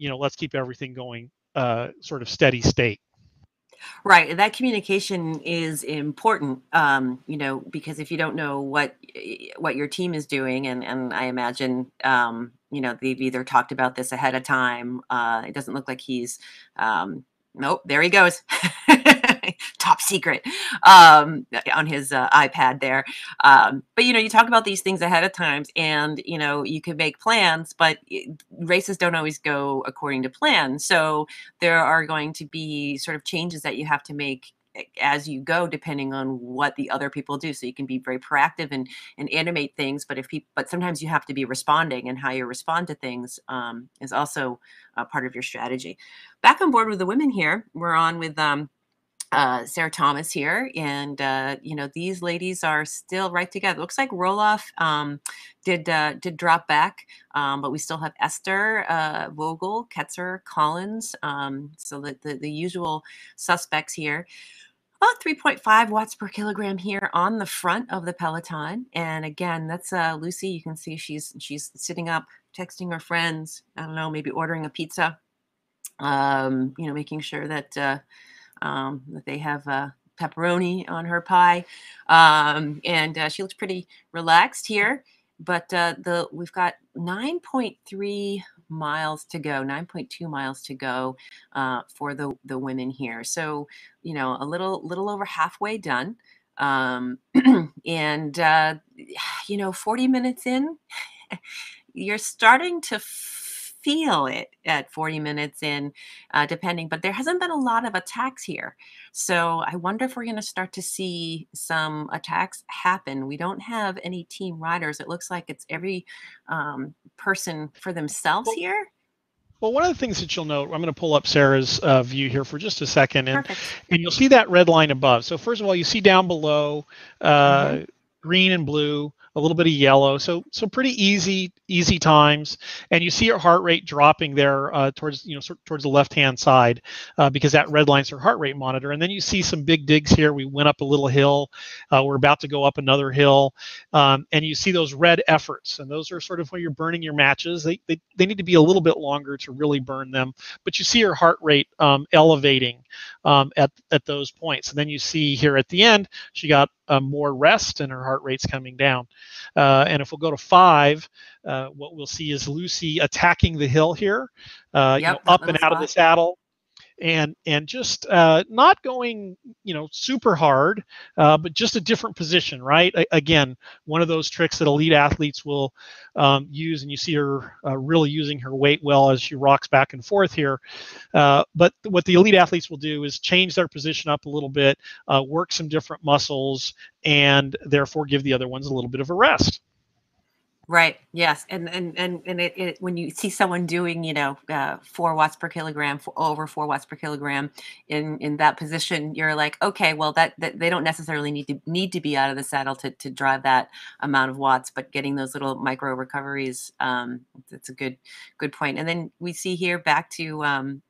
Let's keep everything going, sort of steady state." Right. That communication is important, because if you don't know what your team is doing, and I imagine, they've either talked about this ahead of time. It doesn't look like he's, nope, there he goes. Top secret on his iPad there. But you talk about these things ahead of times, and you can make plans, but races don't always go according to plan. So there are going to be sort of changes that you have to make as you go, depending on what the other people do. So you can be very proactive and animate things, but sometimes you have to be responding, and how you respond to things is also part of your strategy. Back on board with the women here, we're on with Sarah Thomas here, and these ladies are still right together. Looks like Roloff did drop back, but we still have Esther, Vogel, Ketzer, Collins, so the usual suspects here. About 3.5 watts per kilogram here on the front of the peloton, and again, that's Lucy. You can see she's sitting up, texting her friends. I don't know, maybe ordering a pizza. Making sure that they have pepperoni on her pie, and she looks pretty relaxed here. But we've got 9.3 miles to go, 9.2 miles to go for the women here. So a little over halfway done, and 40 minutes in, you're starting to feel it at 40 minutes in, depending, but there hasn't been a lot of attacks here. So I wonder if we're going to start to see some attacks happen. We don't have any team riders. It looks like it's every person for themselves Well, here. Well, one of the things that you'll note, I'm going to pull up Sarah's view here for just a second, and Perfect. you'll see that red line above. So first of all, you see down below Mm-hmm. green and blue, a little bit of yellow. So pretty easy times, and you see her heart rate dropping there towards towards the left hand side because that red line's her heart rate monitor. And then you see some big digs here. We went up a little hill. We're about to go up another hill, and you see those red efforts, and those are sort of where you're burning your matches. They need to be a little bit longer to really burn them, but you see her heart rate elevating at those points. And then you see here at the end, she got more rest and her heart rate's coming down. And if we'll go to 5, what we'll see is Lucy attacking the hill here, Yep, that up little and out of the spot. saddle, and just not going super hard, but just a different position, right? Again, one of those tricks that elite athletes will use, and you see her really using her weight well as she rocks back and forth here. But what the elite athletes will do is change their position up a little bit, work some different muscles, and therefore give the other ones a little bit of a rest. Right. Yes. And when you see someone doing, 4 watts per kilogram, over 4 watts per kilogram in that position, you're like, okay, well that they don't necessarily need to be out of the saddle to drive that amount of watts, but getting those little micro recoveries, that's a good point. And then we see here back to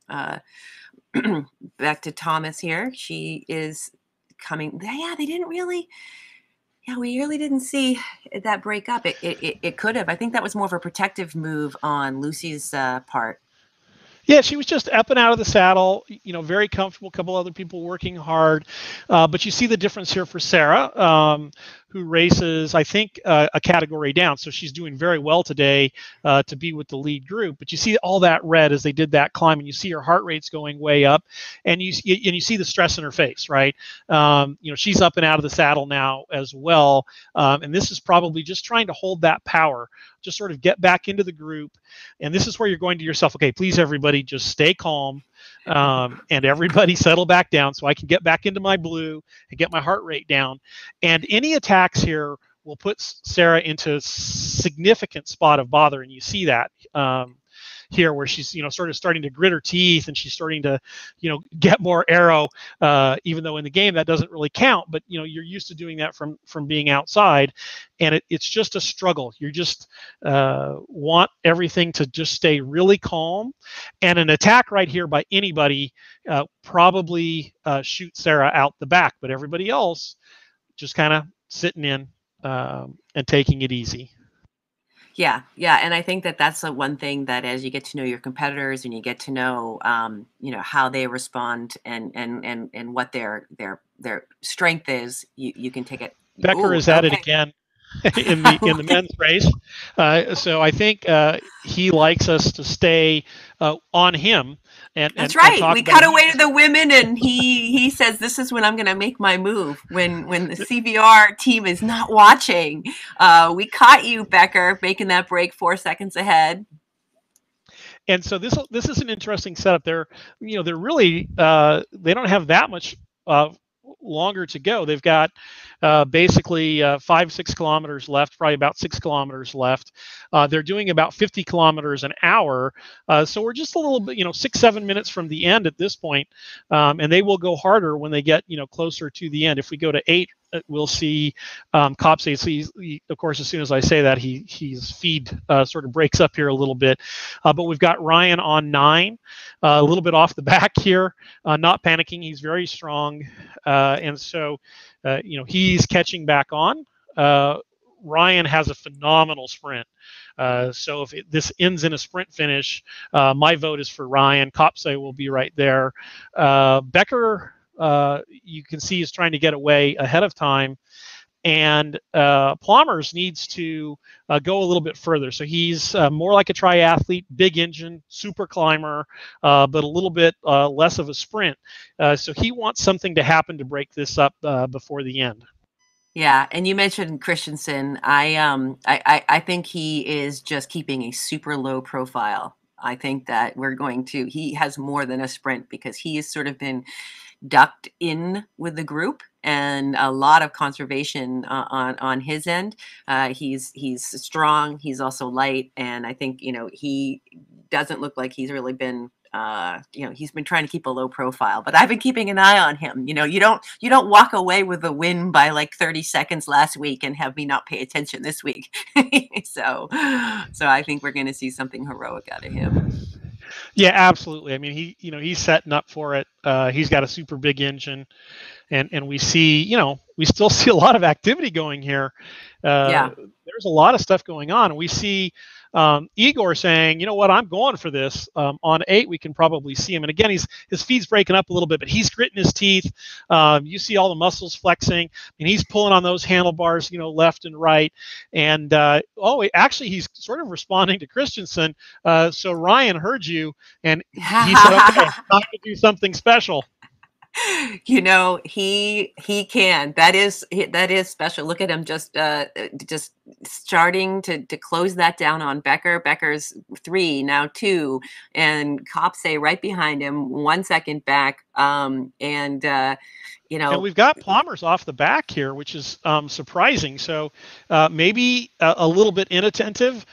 back to Thomas here. She is coming. Yeah, they didn't really. Yeah, we really didn't see that break up. It could have. I think that was more of a protective move on Lucy's part. Yeah, she was just up and out of the saddle, very comfortable. A couple other people working hard, but you see the difference here for Sarah. who races, I think, a category down. So she's doing very well today to be with the lead group. But you see all that red as they did that climb, and you see her heart rate's going way up, and you see the stress in her face, right? She's up and out of the saddle now as well, and this is probably just trying to hold that power, just sort of get back into the group. And this is where you're going to yourself, okay, please everybody just stay calm, and everybody settle back down so I can get back into my blue and get my heart rate down. And any attacks here will put Sarah into a significant spot of bother, and you see that here where she's sort of starting to grit her teeth, and she's starting to get more arrow, even though in the game that doesn't really count, but you're used to doing that from being outside, and it's just a struggle. You just want everything to just stay really calm, and an attack right here by anybody probably shoots Sarah out the back, but everybody else just kind of sitting in and taking it easy. Yeah, yeah, and I think that that's the one thing that as you get to know your competitors and you get to know, how they respond and what their strength is, you can take it. Becker Ooh, is at it okay. again in the men's race. So I think he likes us to stay on him and, That's and and right. talk We about cut it. away to the women, and he says, "This is when I'm going to make my move." When the CVR team is not watching, we caught you, Becker, making that break 4 seconds ahead. And so this is an interesting setup. They're really they don't have that much uh, longer to go. They've got basically 5-6 kilometers left, probably about 6 kilometers left. They're doing about 50 kilometers an hour, so we're just a little bit, 6-7 minutes from the end at this point, and they will go harder when they get closer to the end. If we go to 8, we'll see Copse. So of course, as soon as I say that, his feed sort of breaks up here a little bit. But we've got Ryan on 9, a little bit off the back here, not panicking. He's very strong, and so he's catching back on. Ryan has a phenomenal sprint. So if this ends in a sprint finish, my vote is for Ryan. Copse will be right there. Becker, you can see, is trying to get away ahead of time. And Plommers needs to go a little bit further. So he's more like a triathlete, big engine, super climber, but a little bit less of a sprint. So he wants something to happen to break this up before the end. Yeah, and you mentioned Christensen. I think he is just keeping a super low profile. I think that he has more than a sprint because he has sort of been ducked in with the group and a lot of conservation on his end. He's strong. He's also light, and I think he doesn't look like he's really been. He's been trying to keep a low profile, but I've been keeping an eye on him. You don't walk away with a win by like 30 seconds last week and have me not pay attention this week. So I think we're going to see something heroic out of him. Yeah, absolutely. I mean, he's setting up for it. He's got a super big engine, and we see, we still see a lot of activity going here. Yeah. There's a lot of stuff going on. We see Igor saying, you know what, I'm going for this. On 8, we can probably see him. And again, his feet's breaking up a little bit, but he's gritting his teeth. You see all the muscles flexing, and he's pulling on those handlebars, left and right. And actually, he's sort of responding to Christensen. So Ryan heard you, and he said, okay, it's time to do something special. He can. That is special. Look at him just starting to close that down on Becker. Becker's 3, now 2, and Copse right behind him, 1 second back. And we've got Plommers off the back here, which is surprising. So maybe a little bit inattentive,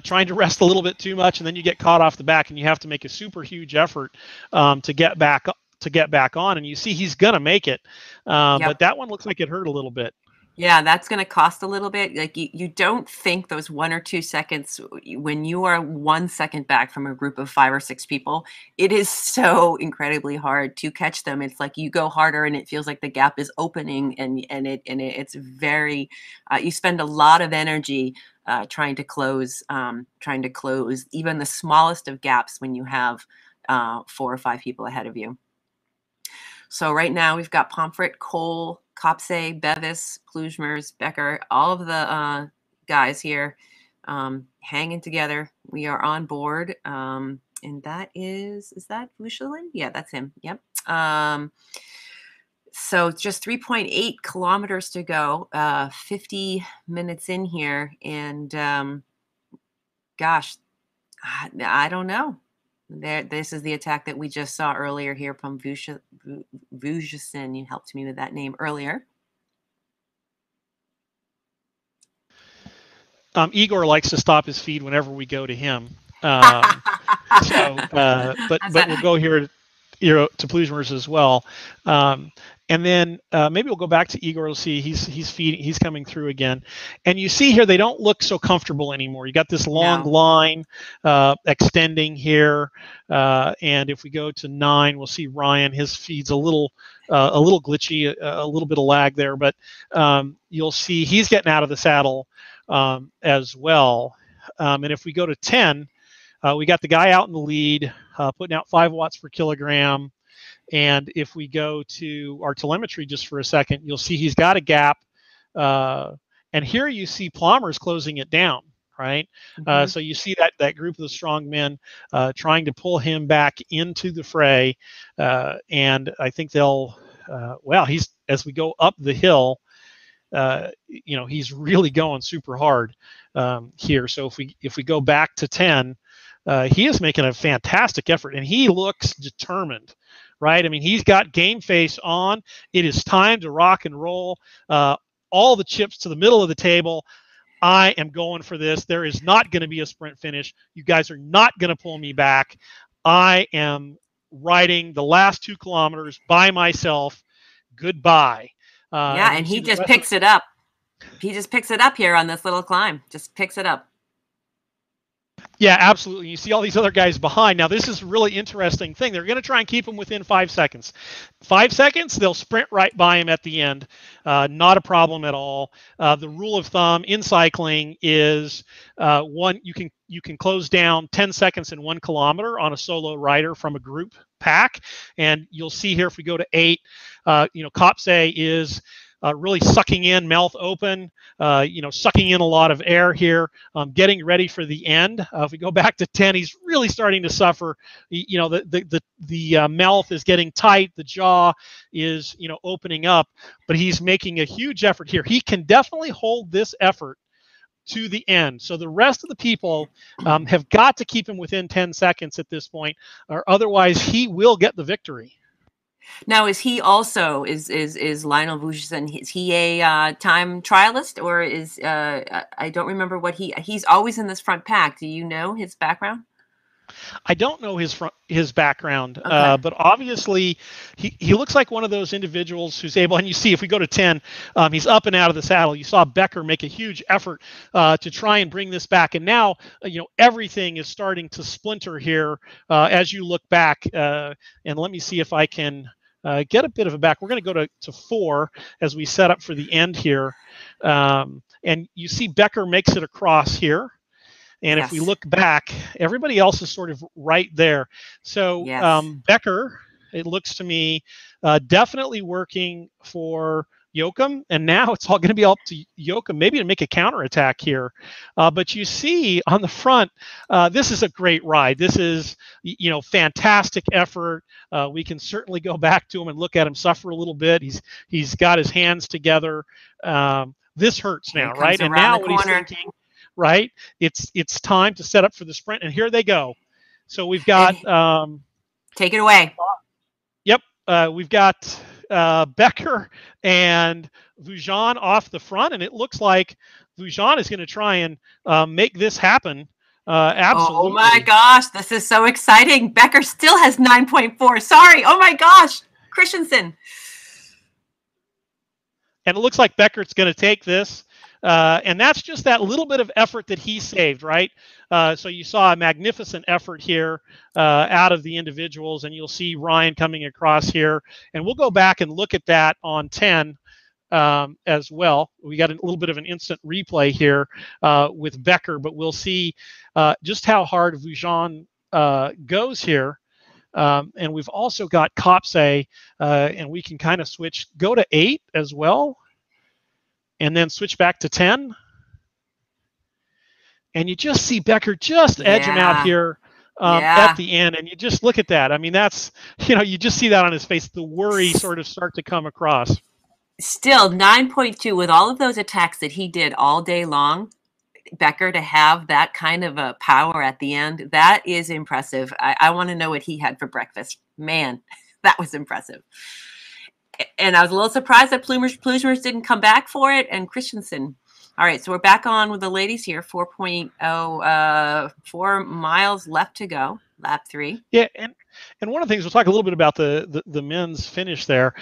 trying to rest a little bit too much, and then you get caught off the back, and you have to make a super huge effort to get back on. And you see he's gonna make it, Yep. but that one looks like it hurt a little bit. Yeah, that's going to cost a little bit. Like you don't think those 1 or 2 seconds when you are 1 second back from a group of 5 or 6 people, it is so incredibly hard to catch them. It's like you go harder and it feels like the gap is opening, it's very you spend a lot of energy trying to close even the smallest of gaps when you have 4 or 5 people ahead of you. So right now we've got Pomfret, Cole, Kopse, Bevis, Plujmers, Becker, all of the guys here hanging together. We are on board. And that is that Vuchelin? Yeah, that's him. Yep. So just 3.8 kilometers to go, 50 minutes in here. And gosh, I don't know. This is the attack that we just saw earlier here from Vuchelin. You helped me with that name earlier. Igor likes to stop his feed whenever we go to him. But we'll go here to Plujmers as well. And then maybe we'll go back to Igor. We'll see he's coming through again. And you see here they don't look so comfortable anymore. You got this long line extending here. And if we go to 9, we'll see Ryan. His feed's a little glitchy, a little bit of lag there. But you'll see he's getting out of the saddle as well. And if we go to 10, we got the guy out in the lead, putting out 5 watts per kilogram. And if we go to our telemetry just for a second, you'll see he's got a gap. And here you see Plommers closing it down, right? Mm-hmm. So you see that group of the strong men trying to pull him back into the fray. And I think they'll, as we go up the hill, he's really going super hard here. So if we go back to 10, he is making a fantastic effort, and he looks determined, right? I mean, he's got game face on. It is time to rock and roll. All the chips to the middle of the table. I am going for this. There is not going to be a sprint finish. You guys are not going to pull me back. I am riding the last 2 kilometers by myself. Goodbye. And he just picks it up. He just picks it up here on this little climb. Just picks it up. Yeah, absolutely. You see all these other guys behind. Now, this is a really interesting thing. They're going to try and keep him within 5 seconds. 5 seconds, they'll sprint right by him at the end. Not a problem at all. The rule of thumb in cycling is you can close down 10 seconds in 1 kilometer on a solo rider from a group pack. And you'll see here if we go to 8, Kopse is really sucking in, mouth open, sucking in a lot of air here, getting ready for the end. If we go back to 10, he's really starting to suffer. The mouth is getting tight, the jaw is opening up, but he's making a huge effort here. He can definitely hold this effort to the end. So the rest of the people have got to keep him within 10 seconds at this point, or otherwise he will get the victory. Now, is he also is Lionel Vuchelin? Is he a time trialist, or is I don't remember what he's always in this front pack? Do you know his background? I don't know his background, okay. But obviously he looks like one of those individuals who's able. And you see, if we go to 10, he's up and out of the saddle. You saw Becker make a huge effort to try and bring this back, and now everything is starting to splinter here as you look back. And let me see if I can get a bit of a back. We're going to go to 4 as we set up for the end here, and you see Becker makes it across here. And yes. If we look back, everybody else is sort of right there. So yes. Becker, it looks to me, definitely working for Joachim. And now it's all going to be up to Joachim, maybe to make a counterattack here. But you see on the front, this is a great ride. This is, fantastic effort. We can certainly go back to him and look at him suffer a little bit. He's got his hands together. This hurts now, right? And now what he's thinking, right? It's time to set up for the sprint, and here they go. So we've got take it away. Yep, we've got Becker and Vujon off the front, and it looks like Vujon is going to try and make this happen. Absolutely. Oh my gosh, this is so exciting! Becker still has 9.4. Sorry. Oh my gosh, Christensen. And it looks like Becker's going to take this. And that's just that little bit of effort that he saved, right? So you saw a magnificent effort here out of the individuals, and you'll see Ryan coming across here. And we'll go back and look at that on 10 as well. We got a little bit of an instant replay here with Becker, but we'll see just how hard Vujon goes here. And we've also got Kopse, and we can kind of switch, go to 8 as well, and then switch back to 10. And you just see Becker just edge him out Yeah. here at Yeah. the end. And you just look at that. I mean, that's, you just see that on his face, the worry S- sort of start to come across. Still 9.2 with all of those attacks that he did all day long. Becker to have that kind of a power at the end, that is impressive. I want to know what he had for breakfast. Man, that was impressive. And I was a little surprised that Plumers didn't come back for it, and Christensen. All right, so we're back on with the ladies here. 4.0, 4 miles left to go, lap 3. Yeah, and one of the things we'll talk a little bit about the men's finish there.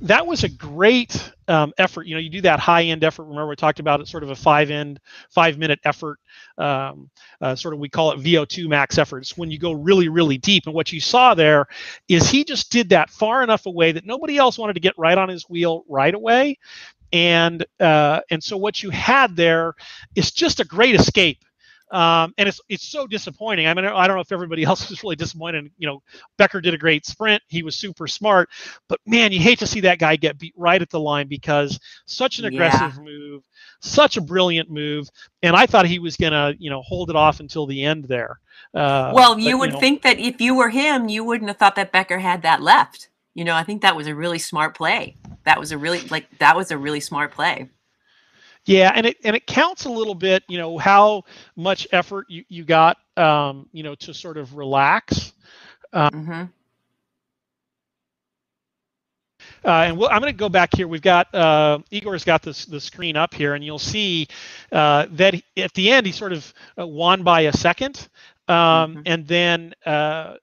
That was a great effort. You do that high end effort. Remember we talked about it, sort of a 5-minute effort. Sort of we call it VO2 max efforts when you go really really deep. And what you saw there is he just did that far enough away that nobody else wanted to get right on his wheel right away. And so what you had there is just a great escape. And it's so disappointing. I mean, I don't know if everybody else was really disappointed. Becker did a great sprint. He was super smart, but man, you hate to see that guy get beat right at the line, because such an Yeah. aggressive move, such a brilliant move, and I thought he was gonna, hold it off until the end there. Well, But you would think that if you were him, you wouldn't have thought that Becker had that left. I think that was a really smart play. That was a really smart play. yeah, and it counts a little bit, how much effort you got, to sort of relax. Mm-hmm. And I'm going to go back here. We've got Igor's got the screen up here, and you'll see that at the end he sort of won by a second, Mm-hmm. and then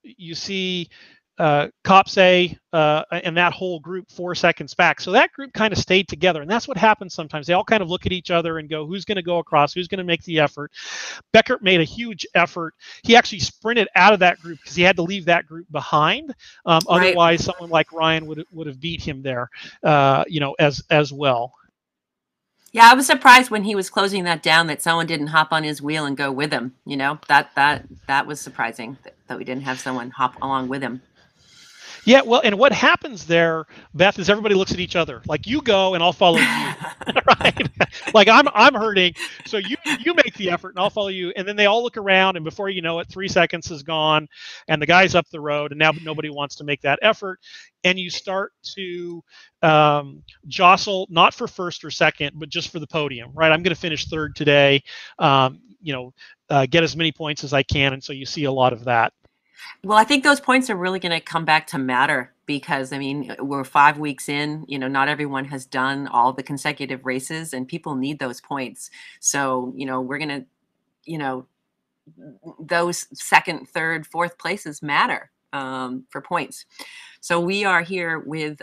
you see Kopse and that whole group 4 seconds back. So that group kind of stayed together, and that's what happens sometimes. They all kind of look at each other and go, "Who's going to go across? Who's going to make the effort?" Becker made a huge effort. He actually sprinted out of that group because he had to leave that group behind. Right. Otherwise, someone like Ryan would have beat him there, as well. Yeah, I was surprised when he was closing that down that someone didn't hop on his wheel and go with him. That was surprising that we didn't have someone hop along with him. Yeah, well, and what happens there, Beth, is everybody looks at each other. Like, you go and I'll follow you. Right? Like, I'm hurting, so you make the effort and I'll follow you. And then they all look around, and before you know it, 3 seconds is gone and the guy's up the road, and now nobody wants to make that effort. And you start to jostle, not for first or second, but just for the podium, right? I'm going to finish third today, get as many points as I can. And so you see a lot of that. Well, I think those points are really going to come back to matter because, I mean, we're 5 weeks in, not everyone has done all the consecutive races and people need those points. So, we're going to, those second, third, fourth places matter for points. So we are here with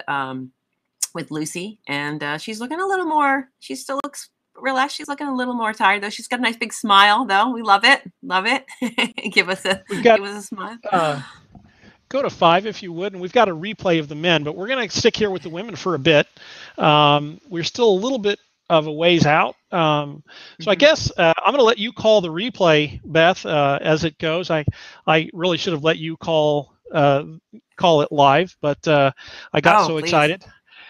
Lucy, and she's looking a little more, she still looks relaxed. She's looking a little more tired though. She's got a nice big smile though. We love it. Love it. We've got Give us a smile. Go to 5 if you would, and we've got a replay of the men, but we're going to stick here with the women for a bit. We're still a little bit of a ways out. So I guess I'm going to let you call the replay, Beth, as it goes. I really should have let you call it live, but I got so please. Excited.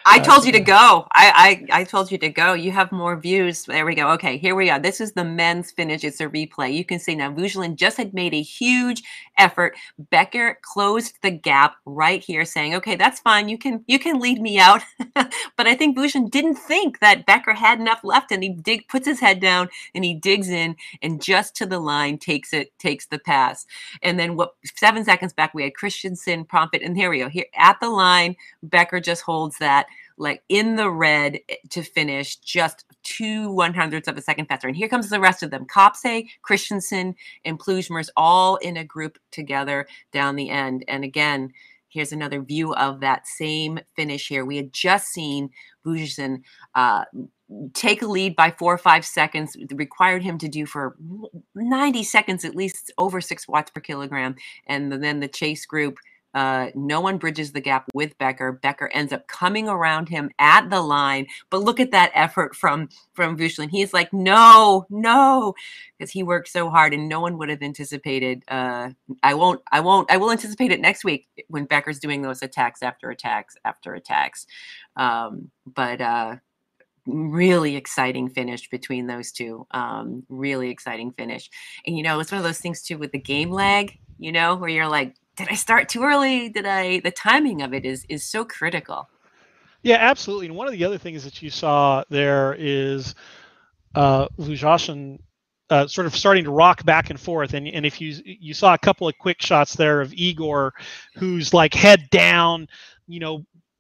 I told you to go. I told you to go. You have more views. There we go. Okay, here we are. This is the men's finish. It's a replay. You can see now Vujilin just had made a huge effort. Becker closed the gap right here, saying, "Okay, that's fine. You can lead me out." But I think Vujilin didn't think that Becker had enough left, and he puts his head down and he digs in and just to the line takes the pass. And then 7 seconds back we had Christensen, Prompit, and here we go. Here at the line, Becker just holds that like in the red to finish, just 2/100ths of a second faster. And here comes the rest of them. Kopse, Christensen, and Plujmers all in a group together down the end. And again, here's another view of that same finish here. We had just seen Vujilin take a lead by 4 or 5 seconds. It required him to do for 90 seconds, at least over 6 watts per kilogram. And then the chase group No one bridges the gap with Becker. Becker ends up coming around him at the line. But look at that effort from Vuchlin. He's like, no, no, because he worked so hard, and no one would have anticipated. I won't. I will anticipate it next week when Becker's doing those attacks after attacks after attacks. But really exciting finish between those two. Really exciting finish. And, it's one of those things too with the game lag, where you're like, did I start too early? The timing of it is so critical. Yeah, absolutely. And one of the other things that you saw there is Vujashin sort of starting to rock back and forth. And if you saw a couple of quick shots there of Igor, who's like head down,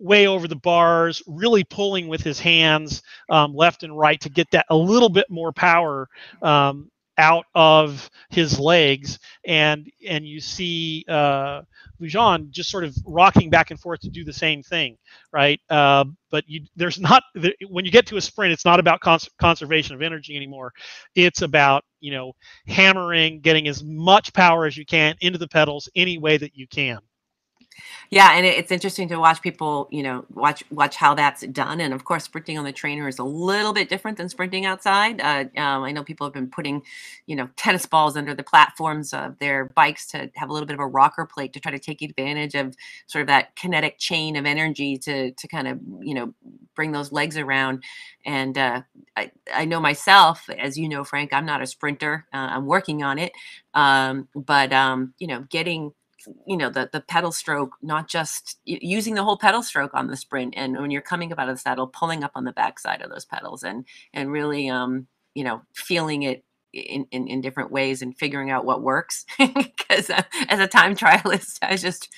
way over the bars, really pulling with his hands left and right to get that a little bit more power out of his legs, and you see Vujan just sort of rocking back and forth to do the same thing, right? But there's not, when you get to a sprint, it's not about conservation of energy anymore. It's about hammering, getting as much power as you can into the pedals any way that you can. Yeah, and it's interesting to watch people, watch how that's done. And of course, sprinting on the trainer is a little bit different than sprinting outside. I know people have been putting, tennis balls under the platforms of their bikes to have a little bit of a rocker plate to try to take advantage of sort of that kinetic chain of energy to kind of, bring those legs around. And I know myself, as you know, Frank, I'm not a sprinter. I'm working on it. But getting the pedal stroke, not just using the whole pedal stroke on the sprint, and when you're coming up out of the saddle, pulling up on the backside of those pedals, and really feeling it in different ways and figuring out what works. Because as a time trialist,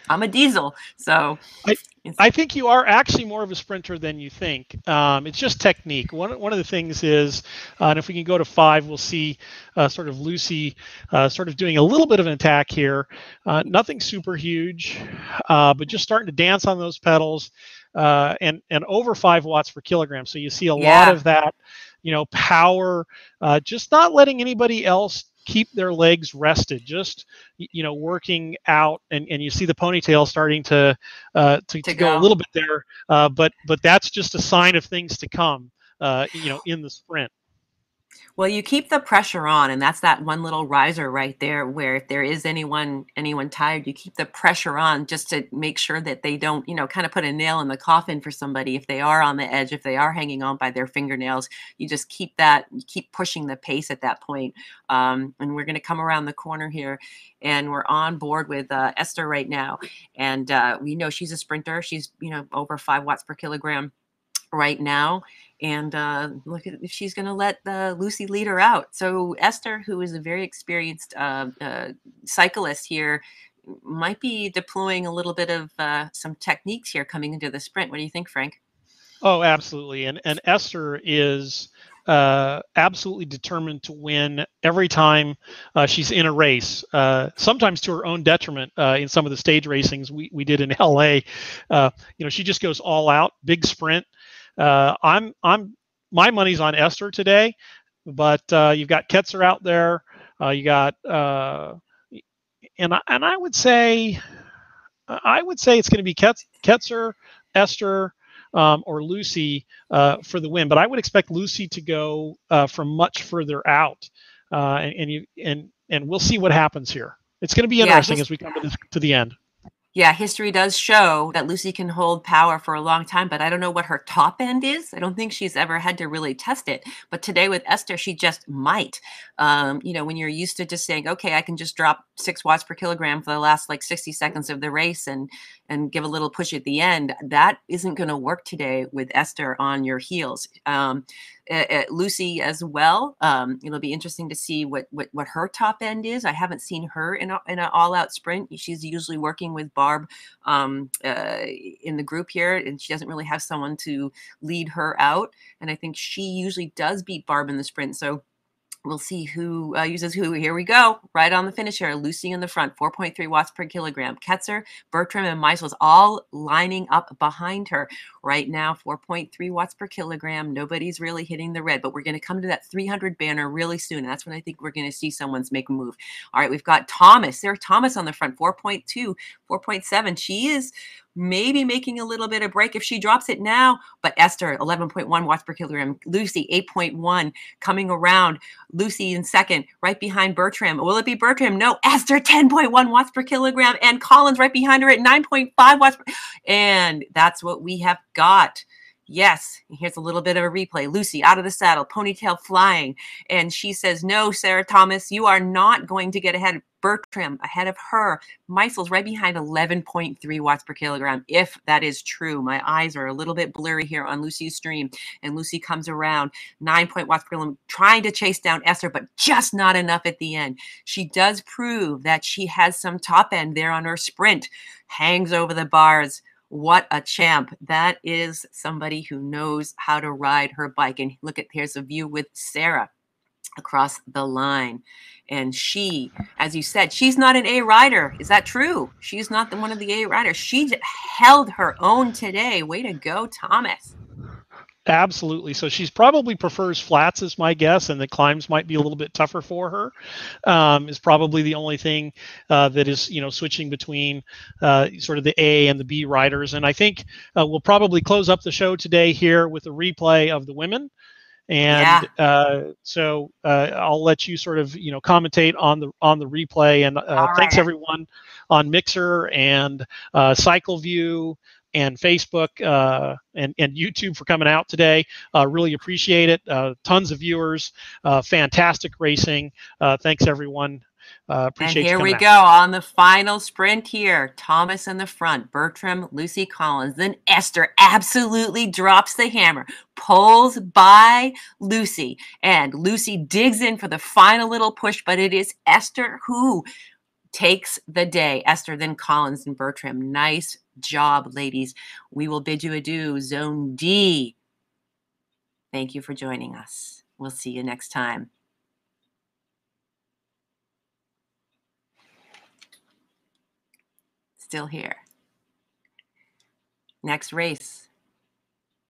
I'm a diesel, so I, I think you are actually more of a sprinter than you think. It's just technique. One of the things is, and if we can go to 5, we'll see sort of Lucy sort of doing a little bit of an attack here. Nothing super huge, but just starting to dance on those pedals, and over 5 watts per kilogram. So you see a lot yeah. of that, power, just not letting anybody else keep their legs rested, just working out, and you see the ponytail starting to go a Go. little bit there, but that's just a sign of things to come, in the sprint. Well, you keep the pressure on, and that's that one little riser right there where if there is anyone tired, you keep the pressure on just to make sure that they don't, kind of put a nail in the coffin for somebody if they are on the edge, if they are hanging on by their fingernails. You just keep pushing the pace at that point. And we're going to come around the corner here, and we're on board with Esther right now. And we know she's a sprinter. She's, over 5 watts per kilogram right now, and look at if she's going to let Lucy lead her out. So Esther, who is a very experienced cyclist here, might be deploying a little bit of some techniques here coming into the sprint. What do you think, Frank? Oh, absolutely. And Esther is absolutely determined to win every time she's in a race, sometimes to her own detriment. In some of the stage racings we did in LA, she just goes all out, big sprint. I'm my money's on Esther today, but you've got Ketzer out there. You got and I would say it's going to be Ketzer, Esther, or Lucy for the win. But I would expect Lucy to go from much further out, and we'll see what happens here. It's going to be Yeah, interesting as we come to the end. Yeah, history does show that Lucy can hold power for a long time, but I don't know what her top end is. I don't think she's ever had to really test it. But today with Esther, she just might. When you're used to just saying, okay, I can just drop 6 watts per kilogram for the last like 60 seconds of the race and give a little push at the end, that isn't going to work today with Esther on your heels. Lucy as well. It'll be interesting to see what her top end is. I haven't seen her in an all-out sprint. She's usually working with Barb in the group here, and she doesn't really have someone to lead her out. And I think she usually does beat Barb in the sprint. So We'll see who uses who. Here we go. Right on the finish here. Lucy in the front, 4.3 watts per kilogram. Ketzer, Bertram, and Meisels all lining up behind her. Right now, 4.3 watts per kilogram. Nobody's really hitting the red, but we're going to come to that 300 banner really soon. That's when I think we're going to see someone's make a move. All right, we've got Thomas. Sarah Thomas on the front, 4.2, 4.7. She is maybe making a little bit of break if she drops it now. But Esther, 11.1 watts per kilogram. Lucy, 8.1, coming around. Lucy in second, right behind Bertram. Will it be Bertram? No. Esther, 10.1 watts per kilogram. And Collins right behind her at 9.5 watts. And that's what we have got. Yes, here's a little bit of a replay. Lucy out of the saddle, ponytail flying. And she says, no, Sarah Thomas, you are not going to get ahead. Bertram ahead of her. Meisels right behind, 11.3 watts per kilogram, if that is true. My eyes are a little bit blurry here on Lucy's stream. And Lucy comes around, 9 watts per kilogram, trying to chase down Esther, but just not enough at the end. She does prove that she has some top end there on her sprint. Hangs over the bars. What a champ. That is somebody who knows how to ride her bike. And look at, here's a view with Sarah across the line. And she, as you said, she's not an A rider. Is that true? She's not one of the A riders. She held her own today. Way to go, Thomas. Absolutely. So she's probably prefers flats, is my guess, and the climbs might be a little bit tougher for her. Is probably the only thing that is, switching between sort of the A and the B riders. And I think we'll probably close up the show today here with a replay of the women. And Yeah. so I'll let you sort of commentate on the replay. And All thanks right. everyone on Mixer and CycleView and Facebook and YouTube for coming out today. Really appreciate it. Tons of viewers. Fantastic racing. Thanks everyone. And Appreciate you here we coming out. go on the final sprint here. Thomas in the front, Bertram, Lucy Collins. Then Esther absolutely drops the hammer, pulls by Lucy. And Lucy digs in for the final little push, but it is Esther who takes the day. Esther, then Collins and Bertram. Nice job, ladies. We will bid you adieu. Zone D. Thank you for joining us. We'll see you next time. Still here. Next race.